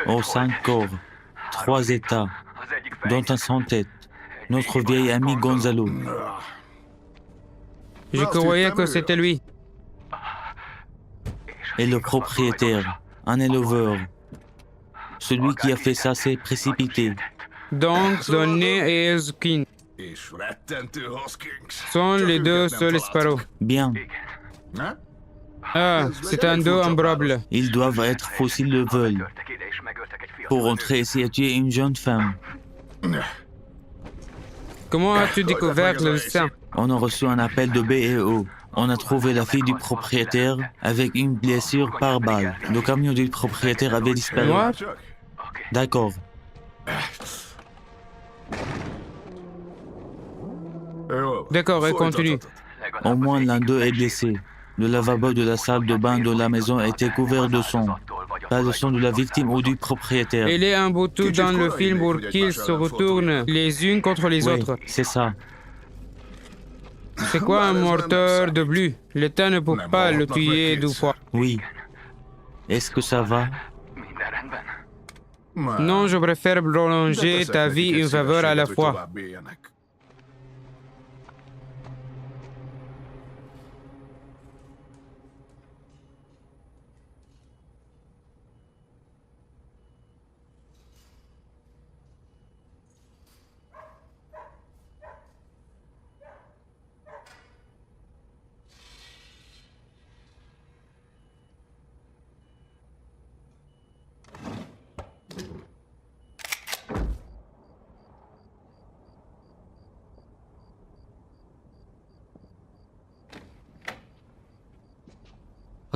Oh, 5 corps, 3 États, dont un sans tête, notre vieil ami Gonzalo.
Je croyais que c'était lui.
Et le propriétaire, un éleveur. Celui qui a fait ça s'est précipité.
Donc, Donny et Hoskin sont les deux seuls Sparrow.
Bien,
Ah, c'est un dos improbable.
ils doivent être faux s'ils le veulent. Pour rentrer ici et tuer une jeune femme.
Comment as-tu découvert le sang?
On a reçu un appel de BEO. On a trouvé la fille du propriétaire avec une blessure par balle. Le camion du propriétaire avait disparu.
Moi?
D'accord.
D'accord, et continue.
Au moins l'un d'eux est blessé. Le lavabo de la salle de bain de la maison était couvert de sang. Pas de sang de la victime ou du propriétaire.
Il est un bout tout dans le film pour qu'ils se retournent les unes contre les
Oui,
autres.
c'est ça.
C'est quoi un morteur de bleu? L'État ne peut pas le tuer deux fois.
Oui. Est-ce que ça va?
Non, je préfère prolonger ta vie une faveur à la fois.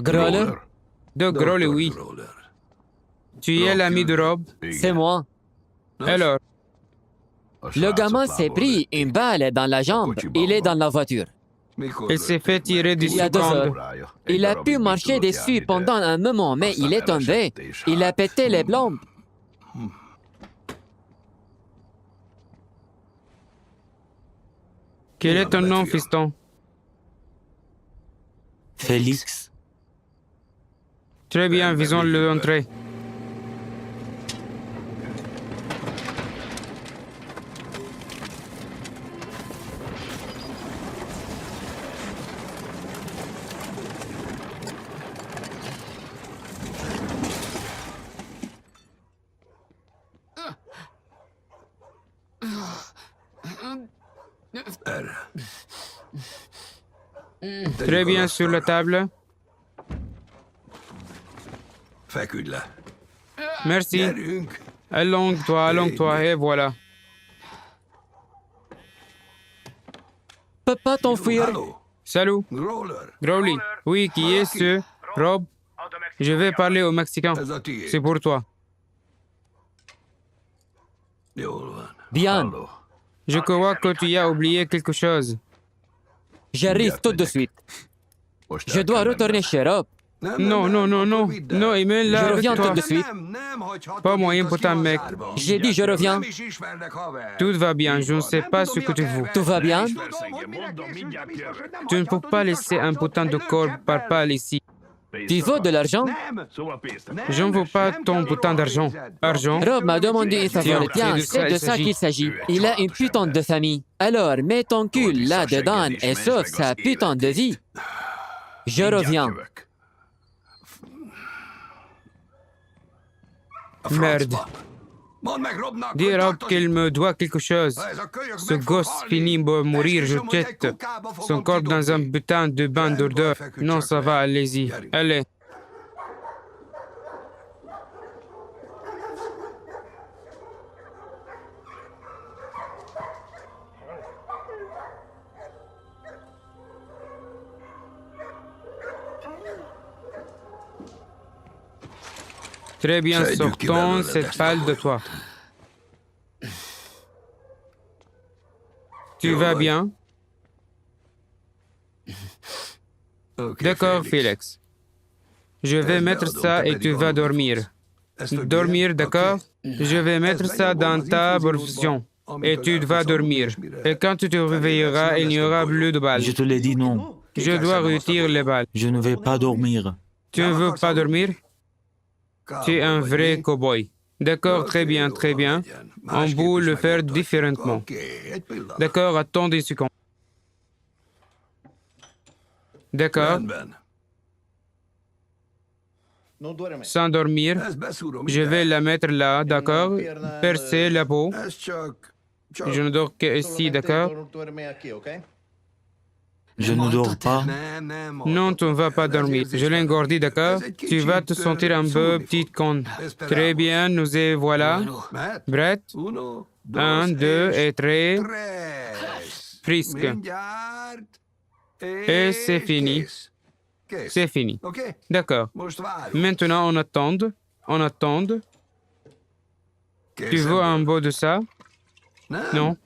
Growler?
De Growley, oui. Tu es l'ami de Rob?
C'est moi.
Alors,
Le gamin s'est pris une balle dans la jambe. Il est dans la voiture.
il s'est fait tirer
Il y a 2
dessus.
heures. Il a pu marcher dessus pendant un moment, mais il est tombé. Il a pété les plombs.
Quel est ton nom, fiston?
Félix,
Très bien, visons l'entrée. Très bien, sur la table. Merci. Allonge-toi, et voilà.
Peux pas t'enfuir.
Salut. Growley. Oui, qui est ce? Rob? Je vais parler au Mexicain. C'est pour toi.
Bien,
Je crois que tu as oublié quelque chose.
j'arrive tout de suite. Je dois retourner chez Rob.
Non, non, non, non. Non, Emile, là,
Je
avec
reviens
toi.
tout de suite.
Pas moyen pour ta mec.
J'ai dit je reviens.
Tout va bien, je ne sais pas ce que tu veux.
Tout va bien?
Tu ne peux pas laisser un putain de corps par balle ici.
Tu veux de l'argent?
Je ne veux pas ton putain d'argent. Argent?
Rob m'a demandé une faveur.
Tiens,
Tiens, c'est de ça qu'il s'agit. Il a une putain de famille. Alors, mets ton cul là-dedans et sauve sa putain de vie. Je reviens.
Merde. Dis Rob qu'il me doit quelque chose. Ce gosse finit par mourir, je jette son corps dans un putain de bain d'odeur. Non, ça va, allez-y. Allez. Très bien, sortons cette balle de toi. Tu vas bien? D'accord, Félix. Je vais mettre ça et tu vas dormir. Dormir, d'accord? Je vais mettre ça dans ta position et tu vas dormir. Et quand tu te réveilleras, il n'y aura plus de balles.
Je te l'ai dit non.
Je dois retirer les balles.
Je ne vais pas dormir.
Tu ne veux pas dormir? Tu es un vrai cow-boy. D'accord, très bien, très bien. On peut le faire différemment. D'accord, attends des secondes. D'accord. Sans dormir, je vais la mettre là, d'accord? Percer la peau. Je ne dors qu'ici, d'accord?
Je ne dors pas.
Non, tu ne vas pas dormir. Je l'ai engourdi, d'accord? Tu vas te sentir un peu petite con. Très bien, nous y voilà. Brett? 1, 2 et 3. Frisque. Et c'est fini. C'est fini. D'accord. Maintenant, on attend. On attend. Tu veux un bout de ça? Non?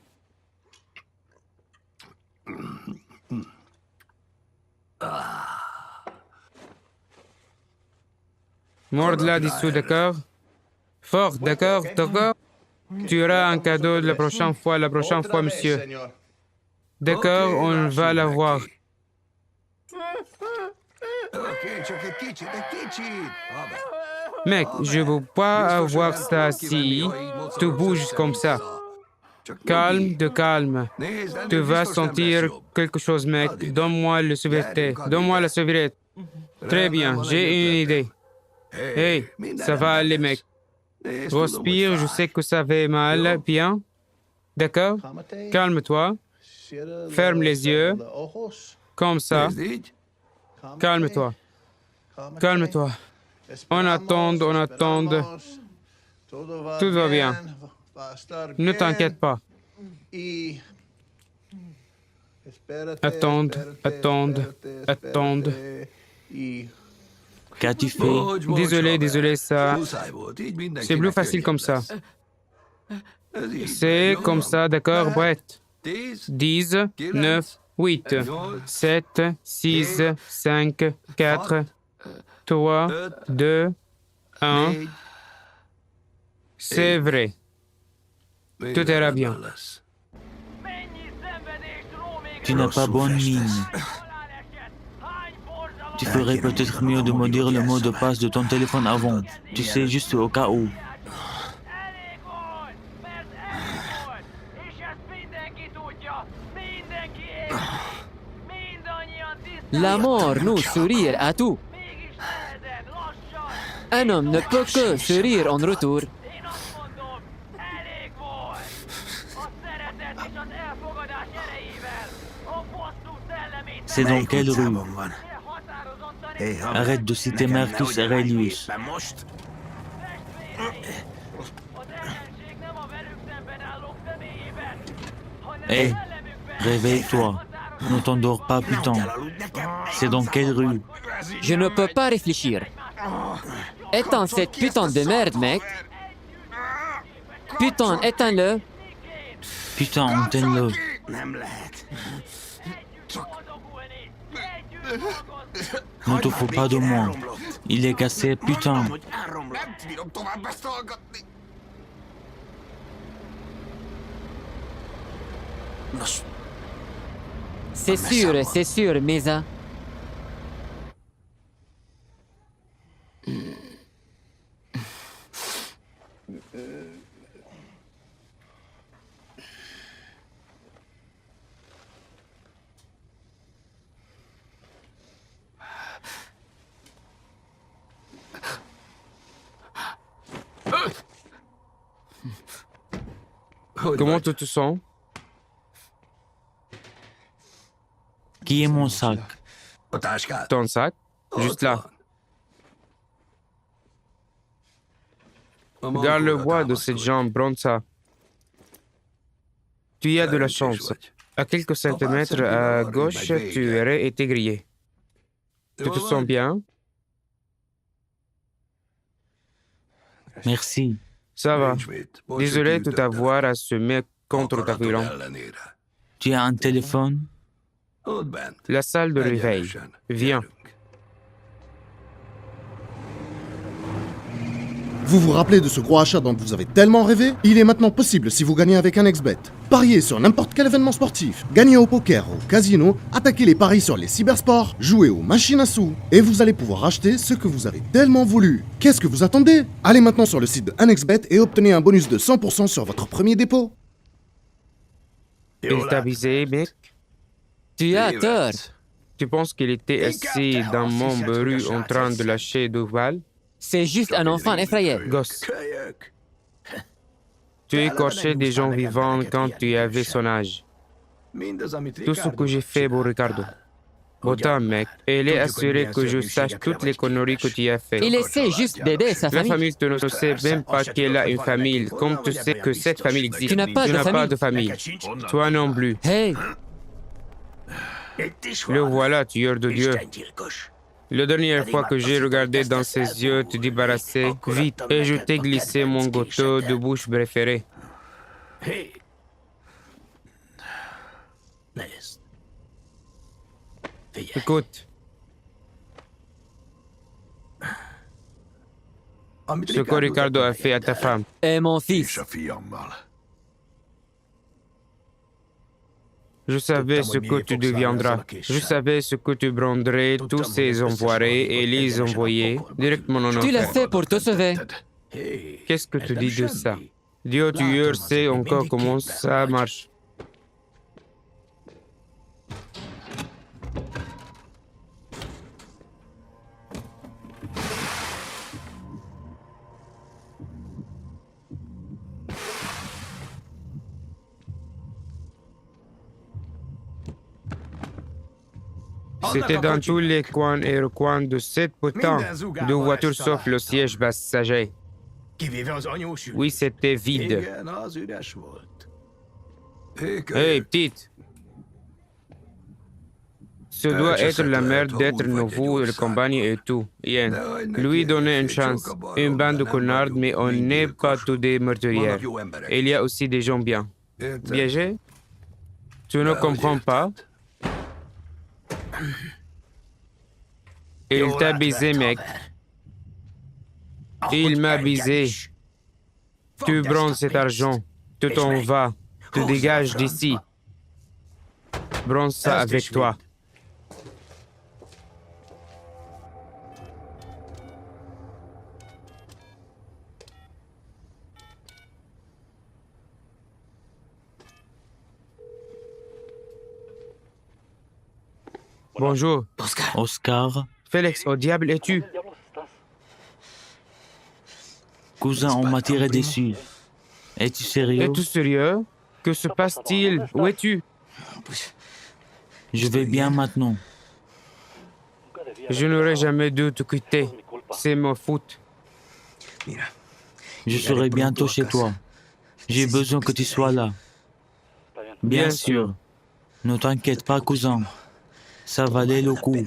Morde là-dessous, d'accord? Fort, d'accord, d'accord? Tu auras un cadeau la prochaine fois, monsieur. D'accord, on va l'avoir. Mec, je veux pas avoir ça si tu bouges comme ça. Calme, de calme. Tu vas sentir quelque chose, mec. Donne-moi le souveraineté. Donne-moi la souveraineté. Très bien, j'ai une idée. Hey, ça va aller, mec. Respire, je sais que ça fait mal. Bien? D'accord? Calme-toi. Ferme les yeux. Comme ça. Calme-toi. Calme-toi. On attend, on attend. Tout va bien. Ne t'inquiète pas. Attends, attends, attends.
Qu'as-tu fait?
Désolé, ça. C'est plus facile comme ça. C'est comme ça, d'accord, Brett? 10, 9, 8, 7, 6, 5, 4, 3, 2, 1. C'est vrai. Tout ira bien.
Tu n'as pas bonne mine. Tu ferais peut-être mieux de me dire le mot de passe de ton téléphone avant. Tu sais, juste au cas où.
Elég volt! Mert elég volt! És ezt mindenki tudja! Mindenki érti! Mindannyian tisztán...
La mort nous sourire à tout.
Mégis nehezed, lassan!
Un homme ne peut que sourire en retour.
Én azt mondom, elég volt! A szeretet és az elfogadás erejével! A bosszú szellemét...
C'est dans quelle rue?
Határozottan
Arrête de citer Marcus Aurelius.
az ellenség nem a velük szemben állók személyében, hanem
Hé,
szellemükben.
réveille-toi. Ne t'endors pas, putain. C'est dans quelle rue?
Je ne peux pas réfléchir. Éteins cette putain de merde, mec. Putain, éteins-le.
Putain, Antenlo. Ne te fous pas de moi. Il est cassé, putain.
C'est sûr, Mesa.
Comment tu te sens?
Qui est mon sac?
Ton sac? Juste là. Regarde le bois de cette jambe, Bronza. Tu as de la chance. À quelques centimètres à gauche, tu aurais été grillé. Tu te sens bien?
Merci.
Ça va. Désolé de t'avoir assumé contre ta violence.
Tu as un téléphone?
La salle de réveil. Viens.
Vous vous rappelez de ce gros achat dont vous avez tellement rêvé? Il est maintenant possible si vous gagnez avec un XBet. Pariez sur n'importe quel événement sportif, gagnez au poker, au casino, attaquez les paris sur les cybersports, jouez aux machines à sous, et vous allez pouvoir acheter ce que vous avez tellement voulu. Qu'est-ce que vous attendez? Allez maintenant sur le site de 1xBet et obtenez un bonus de 100% sur votre premier dépôt.
Il t'a visé, mec?
Tu as tort.
Tu penses qu'il était assis dans mon bureau en train de lâcher deux balles?
C'est juste un enfant effrayé.
Gosse. Tu écorchais des gens vivants quand tu avais son âge. Tout ce que j'ai fait pour Ricardo. Autant, mec. Elle est assurée que je sache toutes les conneries que tu as faites.
Il essaie juste d'aider sa
La
famille.
famille, tu ne sais même pas qu'elle a une famille, comme tu sais que cette famille existe.
Tu n'as pas de famille.
Toi non plus.
Hey,
Le voilà, tueur de Dieu. La dernière fois que j'ai regardé dans ses yeux, te débarrasser vite et je t'ai glissé mon gâteau de bouche préféré. Écoute. Ce que Ricardo a fait à ta femme.
et mon fils.
Je savais ce que tu deviendras. Je savais ce que tu prendrais tous ces envoyés et les envoyer directement en
Tu l'as
enfer.
fait pour te sauver.
Qu'est-ce que tu dis de ça? Dieu tueur sait encore comment ça marche. C'était dans tous les coins et recoins de cette putain de voiture sauf le siège passager. Oui, c'était vide. Hey, petite. Ce doit être la merde d'être nouveau, le compagnie et tout. Bien. Lui donner une chance. Une bande de connards, mais on n'est pas tous des meurtrières. Il y a aussi des gens bien. Piégés? Tu ne comprends pas? Il t'a baisé, mec. Il m'a baisé. Tu prends cet argent. Tu t'en vas. Tu dégages d'ici. Prends ça avec toi. Bonjour.
Oscar,
Félix, au diable es-tu?
cousin, on m'a tiré dessus. Es-tu sérieux?
Es-tu sérieux? Que se passe-t-il? Où es-tu?
Je vais bien maintenant.
Je n'aurais jamais dû te quitter. C'est ma faute.
Je serai bientôt chez toi. J'ai besoin que tu sois là. Bien sûr. Ne t'inquiète pas, cousin. Ça valait le coup.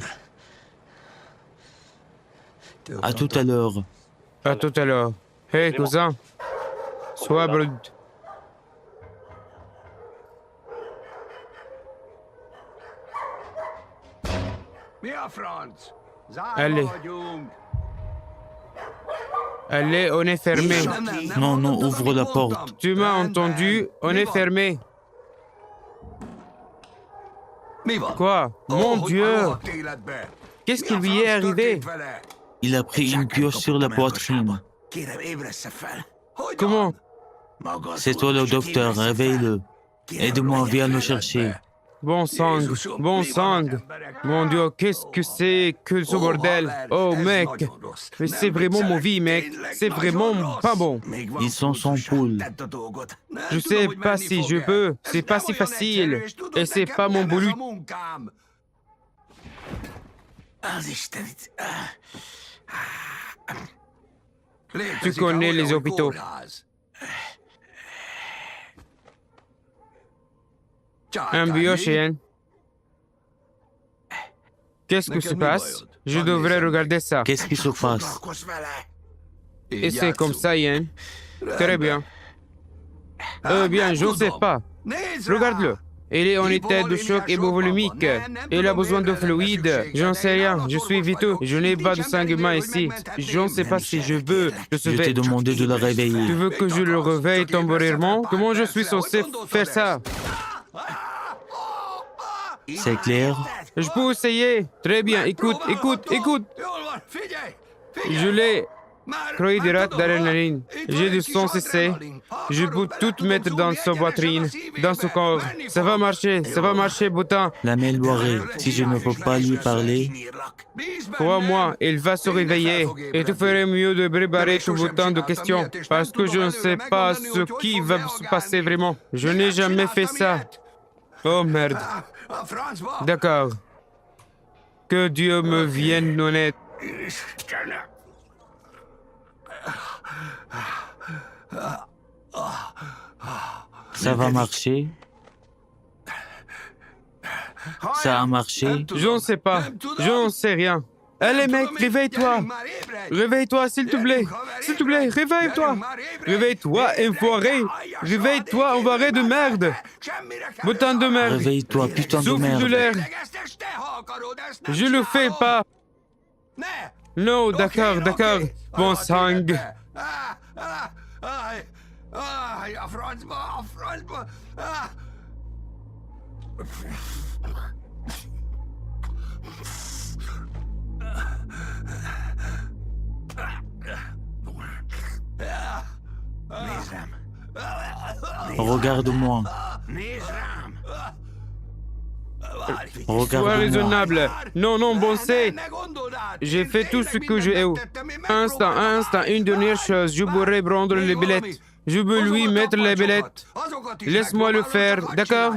À tout à l'heure.
À tout à l'heure. Hey, cousin. Sois brut. Allez. Allez, on est fermé.
Non, non, ouvre la porte.
Tu m'as entendu? On est fermé. Quoi? Mon Dieu! Qu'est-ce qui lui est arrivé?
Il a pris une pioche sur la poitrine.
Comment?
C'est toi le docteur, réveille-le. Aide-moi, viens le chercher.
Bon sang, bon sang. Mon Dieu, qu'est-ce que c'est que ce bordel? Oh mec, mais c'est vraiment mauvais mec, c'est vraiment pas bon.
Ils sont sans poule.
Je sais pas si je peux, c'est pas si facile. Et c'est pas mon boulot. Tu connais les hôpitaux. Un biochien. Qu'est-ce que se passe? Je devrais regarder ça.
Qu'est-ce qui se passe?
Et c'est comme ça, Yann. Très bien. Bien, je ne sais pas. Regarde-le. Il est en état de choc hypovolémique. Il a besoin de fluide. Je n'en sais rien. Je suis viteux. Je n'ai pas de sang humain ici. Je ne sais pas si je veux le
Je
sauver.
t'ai demandé de le
Tu
réveiller.
veux que je le réveille temporairement? Comment je suis censé faire ça?
C'est clair?
Je peux essayer. Très bien. Écoute. Je l'ai. Carbohydrate d'adrénaline. J'ai du sang cessé. Je peux tout mettre dans sa poitrine, dans son corps. Ça va marcher, Boutin.
L'améliorer. Si je ne peux pas lui parler,
Crois-moi, il va se réveiller. Et tu ferais mieux de préparer tout autant de questions. Parce que je ne sais pas ce qui va se passer vraiment. Je n'ai jamais fait ça. Oh merde. D'accord. Que Dieu me vienne en aide.
ça va marcher? Ça a marché?
Je ne sais pas. Je n'en sais rien. Allez mec, réveille-toi. Réveille-toi, s'il te plaît. S'il te plaît, réveille-toi. Réveille-toi, enfoiré. Réveille-toi, enfoiré de merde. Boutin de merde.
Réveille-toi, putain de
Souffle de
merde.
l'air. Je le fais pas. Non, d'accord. Bon sang.
Regarde-moi.
Sois
Regarde-moi.
raisonnable. Non, bon c'est. J'ai fait tout ce que j'ai eu. Instant, une dernière chose. Je pourrais prendre les billettes. Je peux lui mettre les billettes. Laisse-moi le faire, d'accord?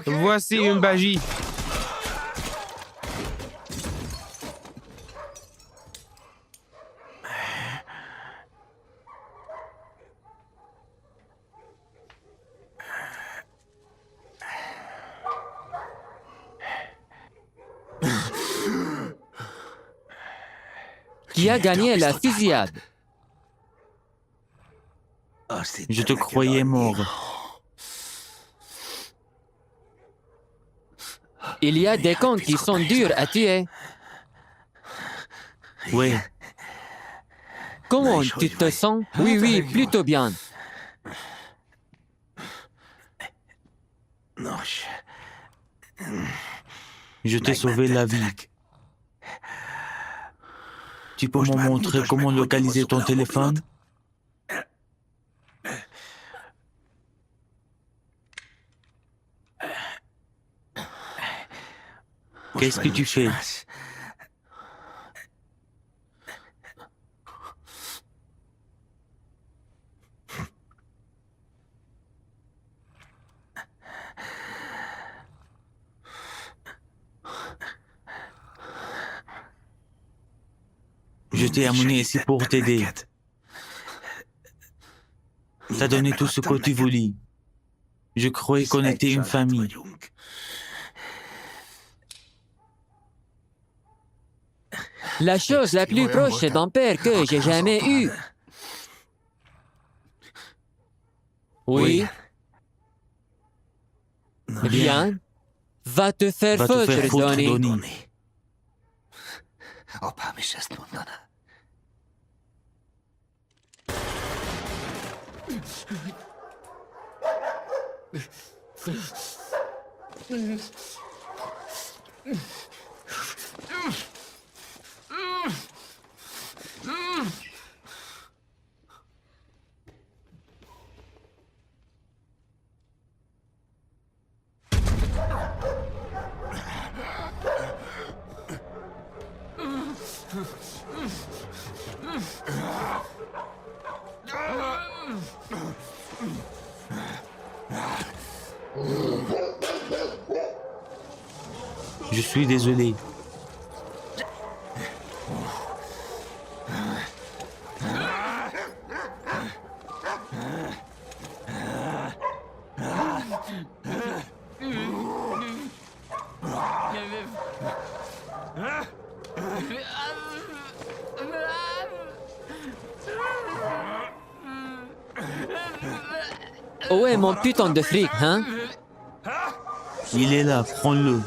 Voici une magie.
Qui a gagné la fusillade?
Je te croyais mort.
Il y a des cons qui sont durs à tuer.
Oui,
Comment tu te sens? Oui, plutôt bien.
je t'ai sauvé la vie. Tu peux me montrer comment localiser ton téléphone? Qu'est-ce que tu fais? Je t'ai amené ici pour t'aider. T'as donné tout ce que tu voulais. Je croyais qu'on était une famille.
La chose la plus proche d'un père que j'ai jamais eue. Oui. Bien. Va te faire
Va te
foutre,
faire foutre,
Donnie.
Donnie.
Apám is ezt mondaná.
Je suis désolé.
Où est mon putain de fric, hein?
Il est là, prends-le.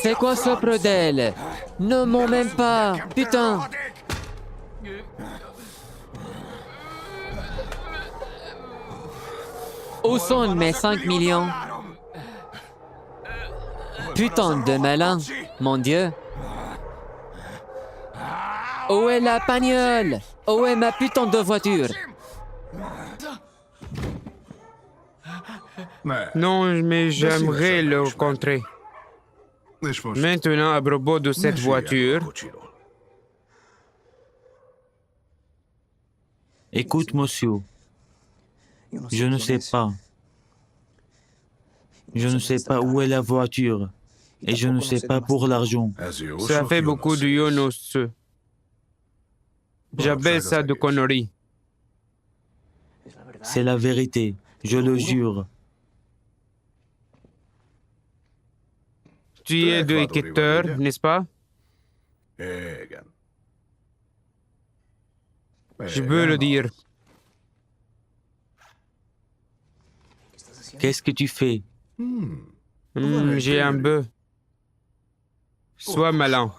C'est quoi ce bordel? Ne m'en même pas, putain! Où sont mes 5 millions? Putain de malin, mon Dieu! Où est la bagnole? Où est ma putain de voiture?
Non, mais j'aimerais le rencontrer. Maintenant, à propos de cette voiture,
Écoute, monsieur. Je ne sais pas. Je ne sais pas où est la voiture. Et je ne sais pas pour l'argent.
ça fait beaucoup de Yonos. J'appelle ça de conneries.
C'est la vérité, je le jure.
Tu es de équateur, n'est-ce pas? Je peux le dire.
Qu'est-ce que tu fais?
J'ai un bœuf. Sois malin.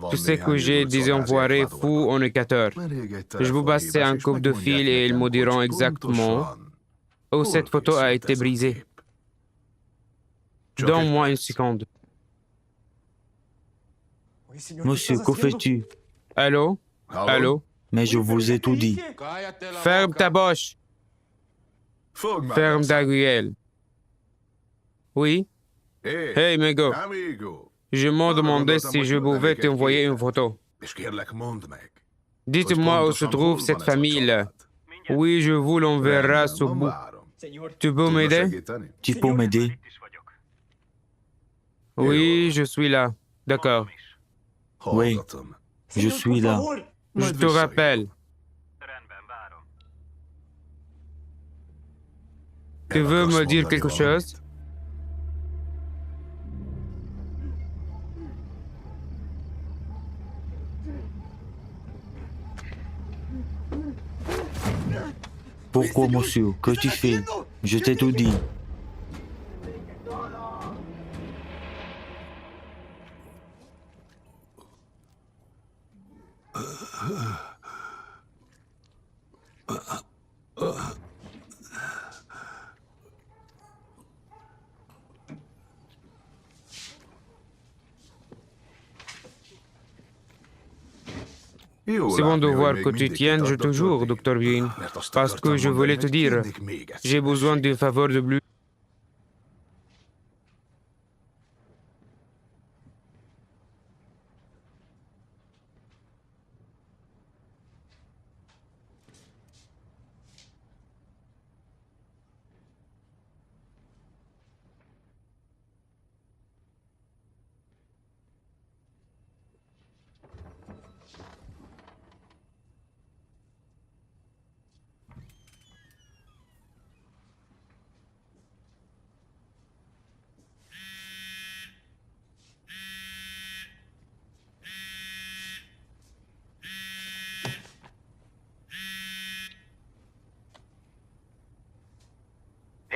Tu sais que j'ai des envoirés fous en équateur. Je vous passer un coup de fil et ils me diront exactement où cette photo a été brisée. Donne-moi une seconde.
Monsieur, que fais-tu?
Allô? Allô?
Mais je vous ai tout dit.
Ferme ta bouche. Ferme ta gueule. Oui? Hey, Mego. Je me demandais si je pouvais t'envoyer une photo. Dites-moi où se trouve cette famille-là. Oui, je vous l'enverrai sous bout. Tu peux m'aider?
Tu peux m'aider?
Oui, je suis là. D'accord.
Oui, je suis là.
Je te rappelle. Tu veux me dire quelque chose?
Pourquoi, monsieur? Que tu fais? Je t'ai tout dit.
C'est bon de voir que tu tiens toujours, Dr. Bean. Parce que je voulais te dire, j'ai besoin d'une faveur de plus.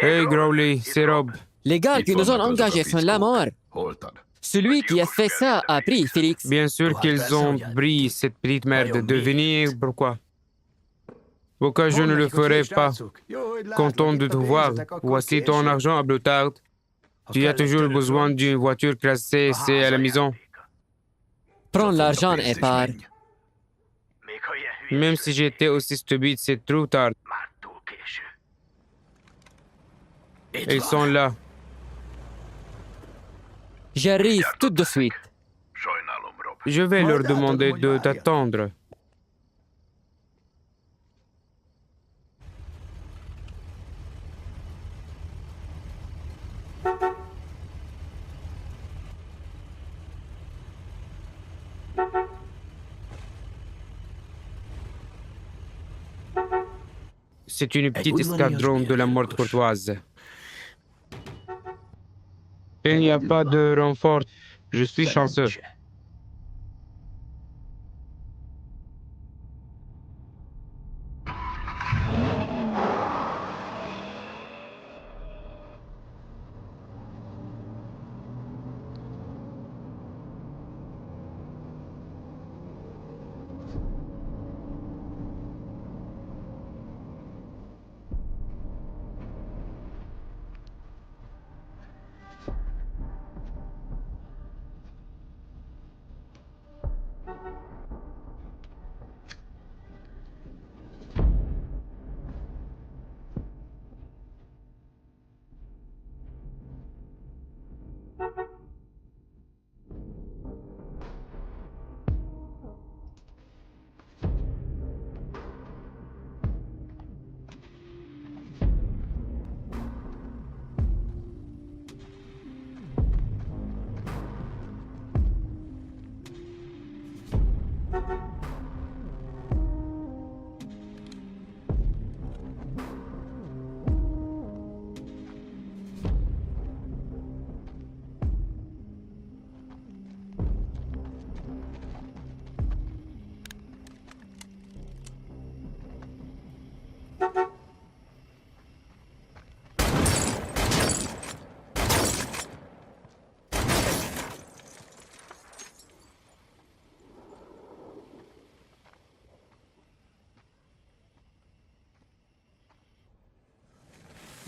Hey Growly, c'est Rob.
Les gars qui nous ont engagés sont là mort. Celui qui a fait ça a pris Félix.
Bien sûr qu'ils ont pris cette petite merde. Devinez pourquoi. Pourquoi je ne le ferai pas? Content de te voir. Voici ton argent à Blutard. Tu as toujours besoin d'une voiture classée C à la maison.
Prends l'argent et pars.
Même si j'étais aussi stupide, c'est trop tard. Ils sont là.
J'arrive tout de suite.
Je vais leur demander de t'attendre. C'est une petite escadron de la mort courtoise. Il n'y a pas de renfort. Je suis chanceux.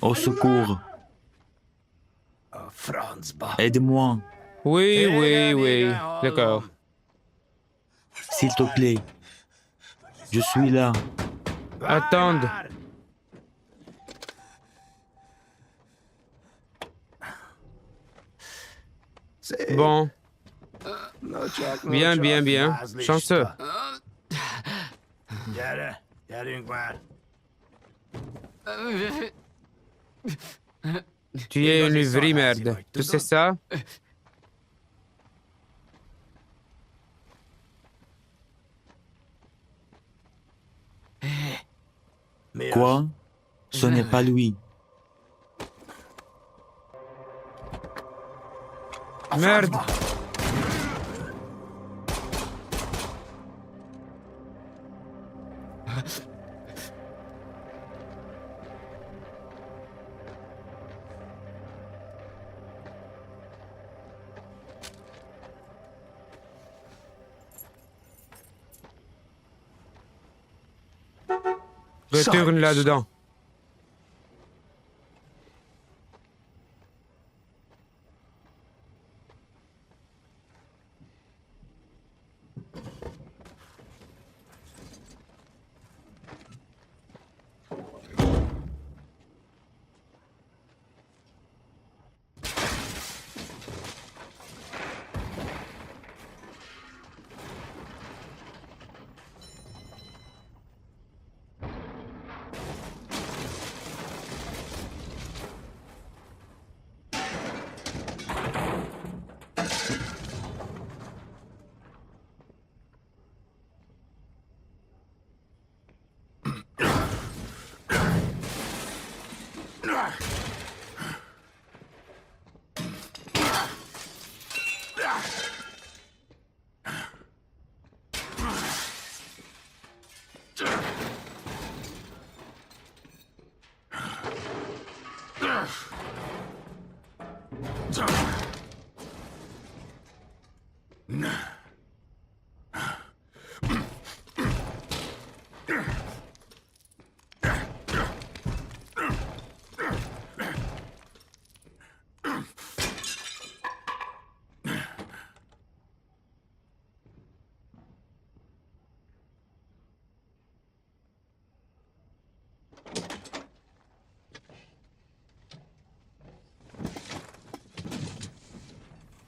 Au secours. Aide-moi,
Oui, oui, oui. D'accord.
s'il te plaît. Je suis là.
Attends. Bon. Bien, bien, bien. Chanceux. Tu es une vraie merde. Tu sais ça?
Quoi? Ce n'est pas lui.
Merde. Retourne là-dedans.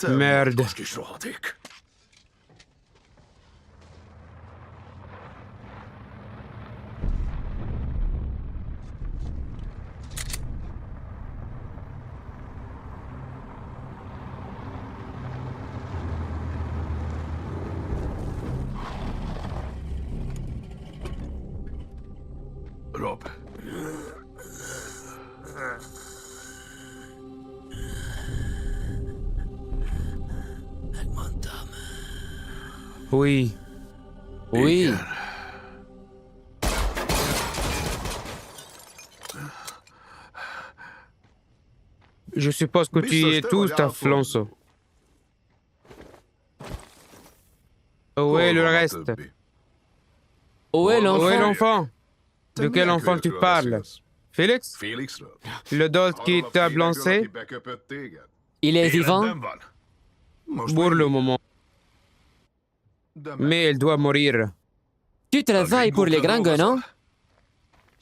Merde.
Kis rohadék. Rob.
Oui.
Oui.
Je suppose que tu y es tous, Alfonso. Où est le reste?
Où est
Où est
l'enfant?
l'enfant? De quel enfant tu parles? Félix? Le dolt qui t'a blancé?
Il est vivant?
Pour le moment. Mais elle doit mourir.
Tu travailles pour les Gringos, non?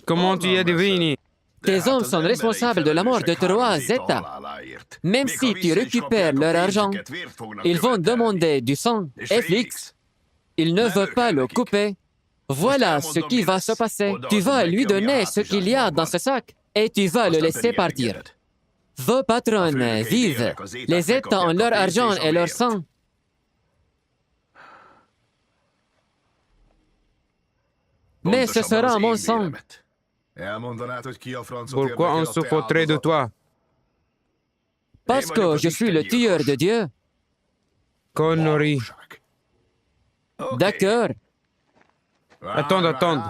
Comment tu y as deviné?
Tes hommes sont responsables de la mort de 3 États. Même si tu récupères leur argent, ils vont demander du sang. FX, il ne veut pas le couper. Voilà ce qui va se passer. Tu vas lui donner ce qu'il y a dans ce sac et tu vas le laisser partir. Vos patrons vivent. Les États ont leur argent et leur sang. Mais ce sera mon sang.
Pourquoi on se foutrait de toi?
Parce que je suis le tueur de Dieu.
Connerie.
D'accord.
Attends.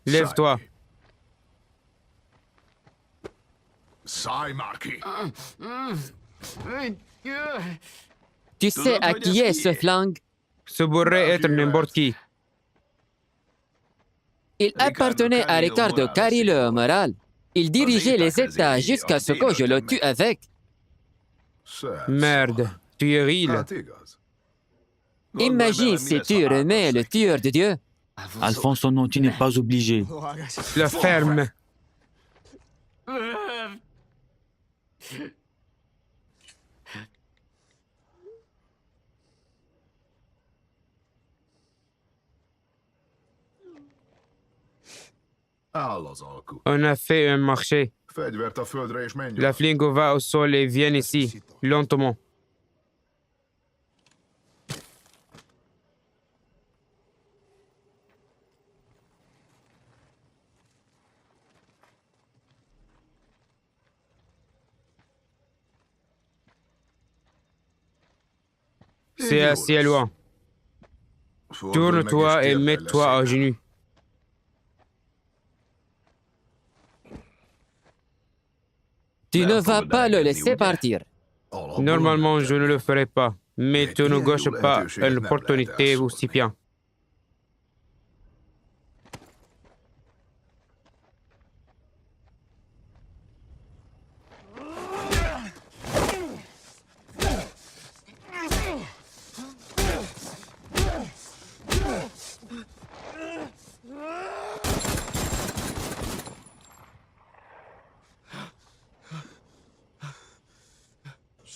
Lève-toi.
Tu sais à qui est ce flingue?
Ce pourrait être n'importe qui.
Il appartenait à Ricardo Carillo Moral. Il dirigeait les États jusqu'à ce que je le tue avec.
Merde, tu es real.
Imagine si tu remets le tueur de Dieu.
Alfonso, non, tu n'es pas obligé.
La ferme. On a fait un marché. La flingue va au sol et vient ici, lentement. C'est assez loin. Tourne-toi et mets-toi à genoux.
Tu ne vas pas le laisser partir.
Normalement, je ne le ferai pas, mais tu ne gâches pas une opportunité aussi bien.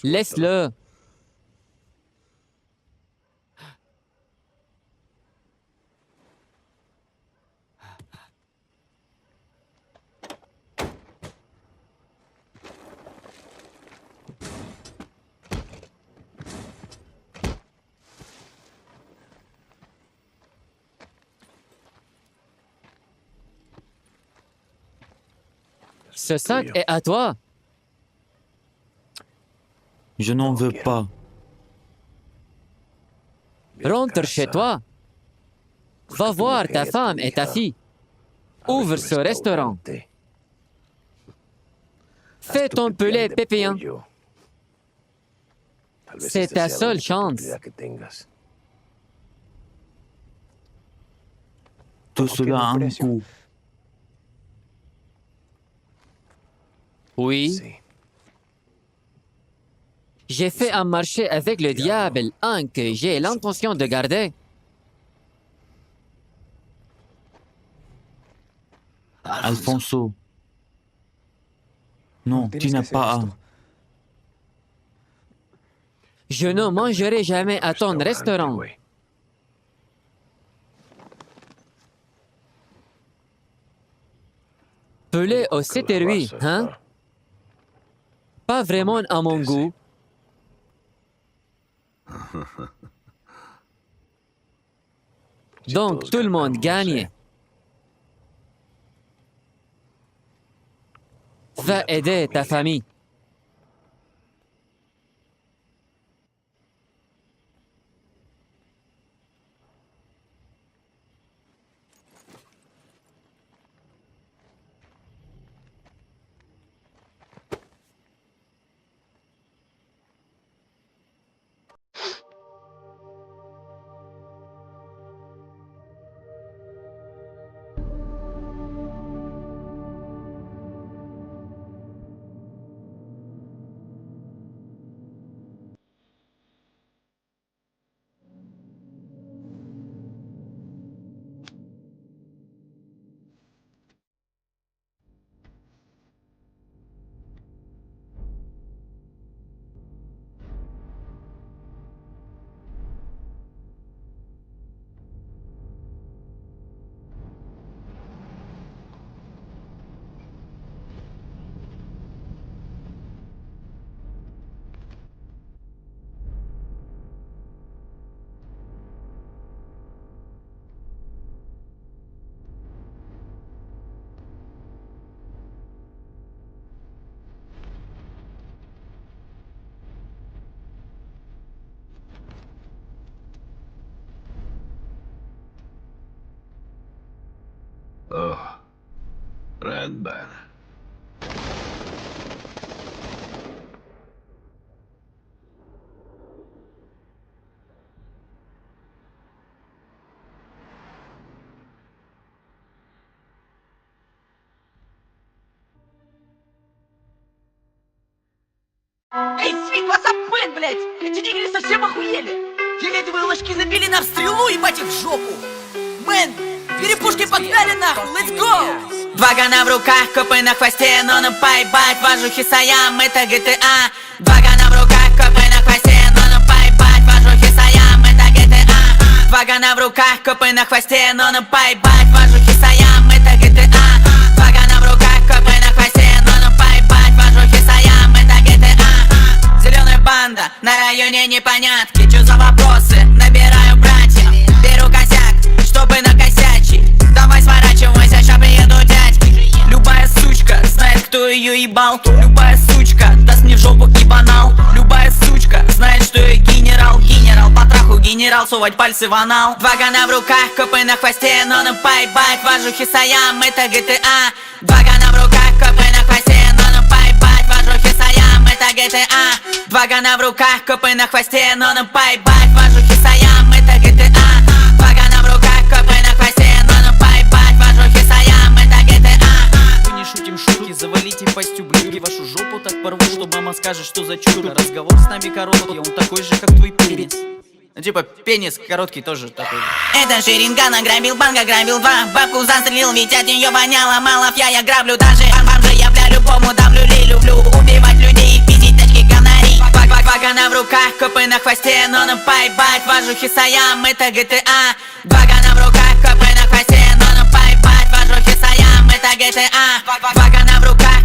Laisse-le. Ce sac est à toi.
Je n'en veux pas.
Rentre chez toi. Va voir ta femme et ta fille. ouvre ce restaurant. Fais ton poulet pépillant. C'est ta seule chance.
Tout cela a un coût.
Oui. J'ai fait un marché avec le diable, un que j'ai l'intention de garder.
Alfonso. Non, tu n'as pas à.
Je ne mangerai jamais à ton restaurant. Poulet au céteruit, hein? Pas vraiment à mon goût. Donc tout le monde gagne. Va aider ta famille.
Rendben.
Эй, Свит, ватсап, блядь! Эти нигеры совсем охуели! Фиолетовые ложки набили нам стрелу, ебать их в жопу! Мэн, перепушки погнали нахуй, let's go! Два гана в руках, копы на хвосте, но на поебать, вожухи Саям, это GTA. Два гана в руках, копы на хвосте, но на поебать, вожухи Саям, это GTA. Два гана в руках, копы на хвосте, но на поебать, вожухи Саям, это GTA. Два гана в руках, копы на хвосте, но на поебать, вожухи Саям, это GTA. Зеленая банда, на районе непонятки, чё за вопросы, набираю братьев, беру косяк, чтобы накосячить. Давай сворачивайся, ща приедут дядьки. Любая сучка знает, кто ее ебал. Любая сучка даст мне в жопу и банал. Любая сучка знает, что я генерал. Генерал по траху, генерал, совать пальцы в анал. Два гана в руках, копы на хвосте, но на поебать, вожухи Саям, это GTA. Два гана в руках, копы на хвосте, но на поебать, вожухи Саям, это GTA. Два гана в руках, копы на хвосте, но на поебать, вожухи Саям, это GTA. Два гана в руках, копы на хвосте, но на поебать, вожухи Саям, это GTA.
Мы не шутим шутки, завалите пастью блюги. Вашу жопу так порву, что мама скажет, что за чудо. Разговор с нами короткий, он такой же, как твой пенис. Типа пенис короткий тоже такой.
Это Шеринган ограбил банк, ограбил два. Бабку застрелил, ведь от нее воняло мало. Я граблю даже бомжа, я бля любому дам люлей. Люблю убивать людей и пиздить тачки гонорей. Два гана в руках, копы на хвосте, но на поебать, вожухи Саям, это GTA. Два гана в руках, копы на хвосте, но на поебать, вожухи Саям, это GTA. Два гана в руках,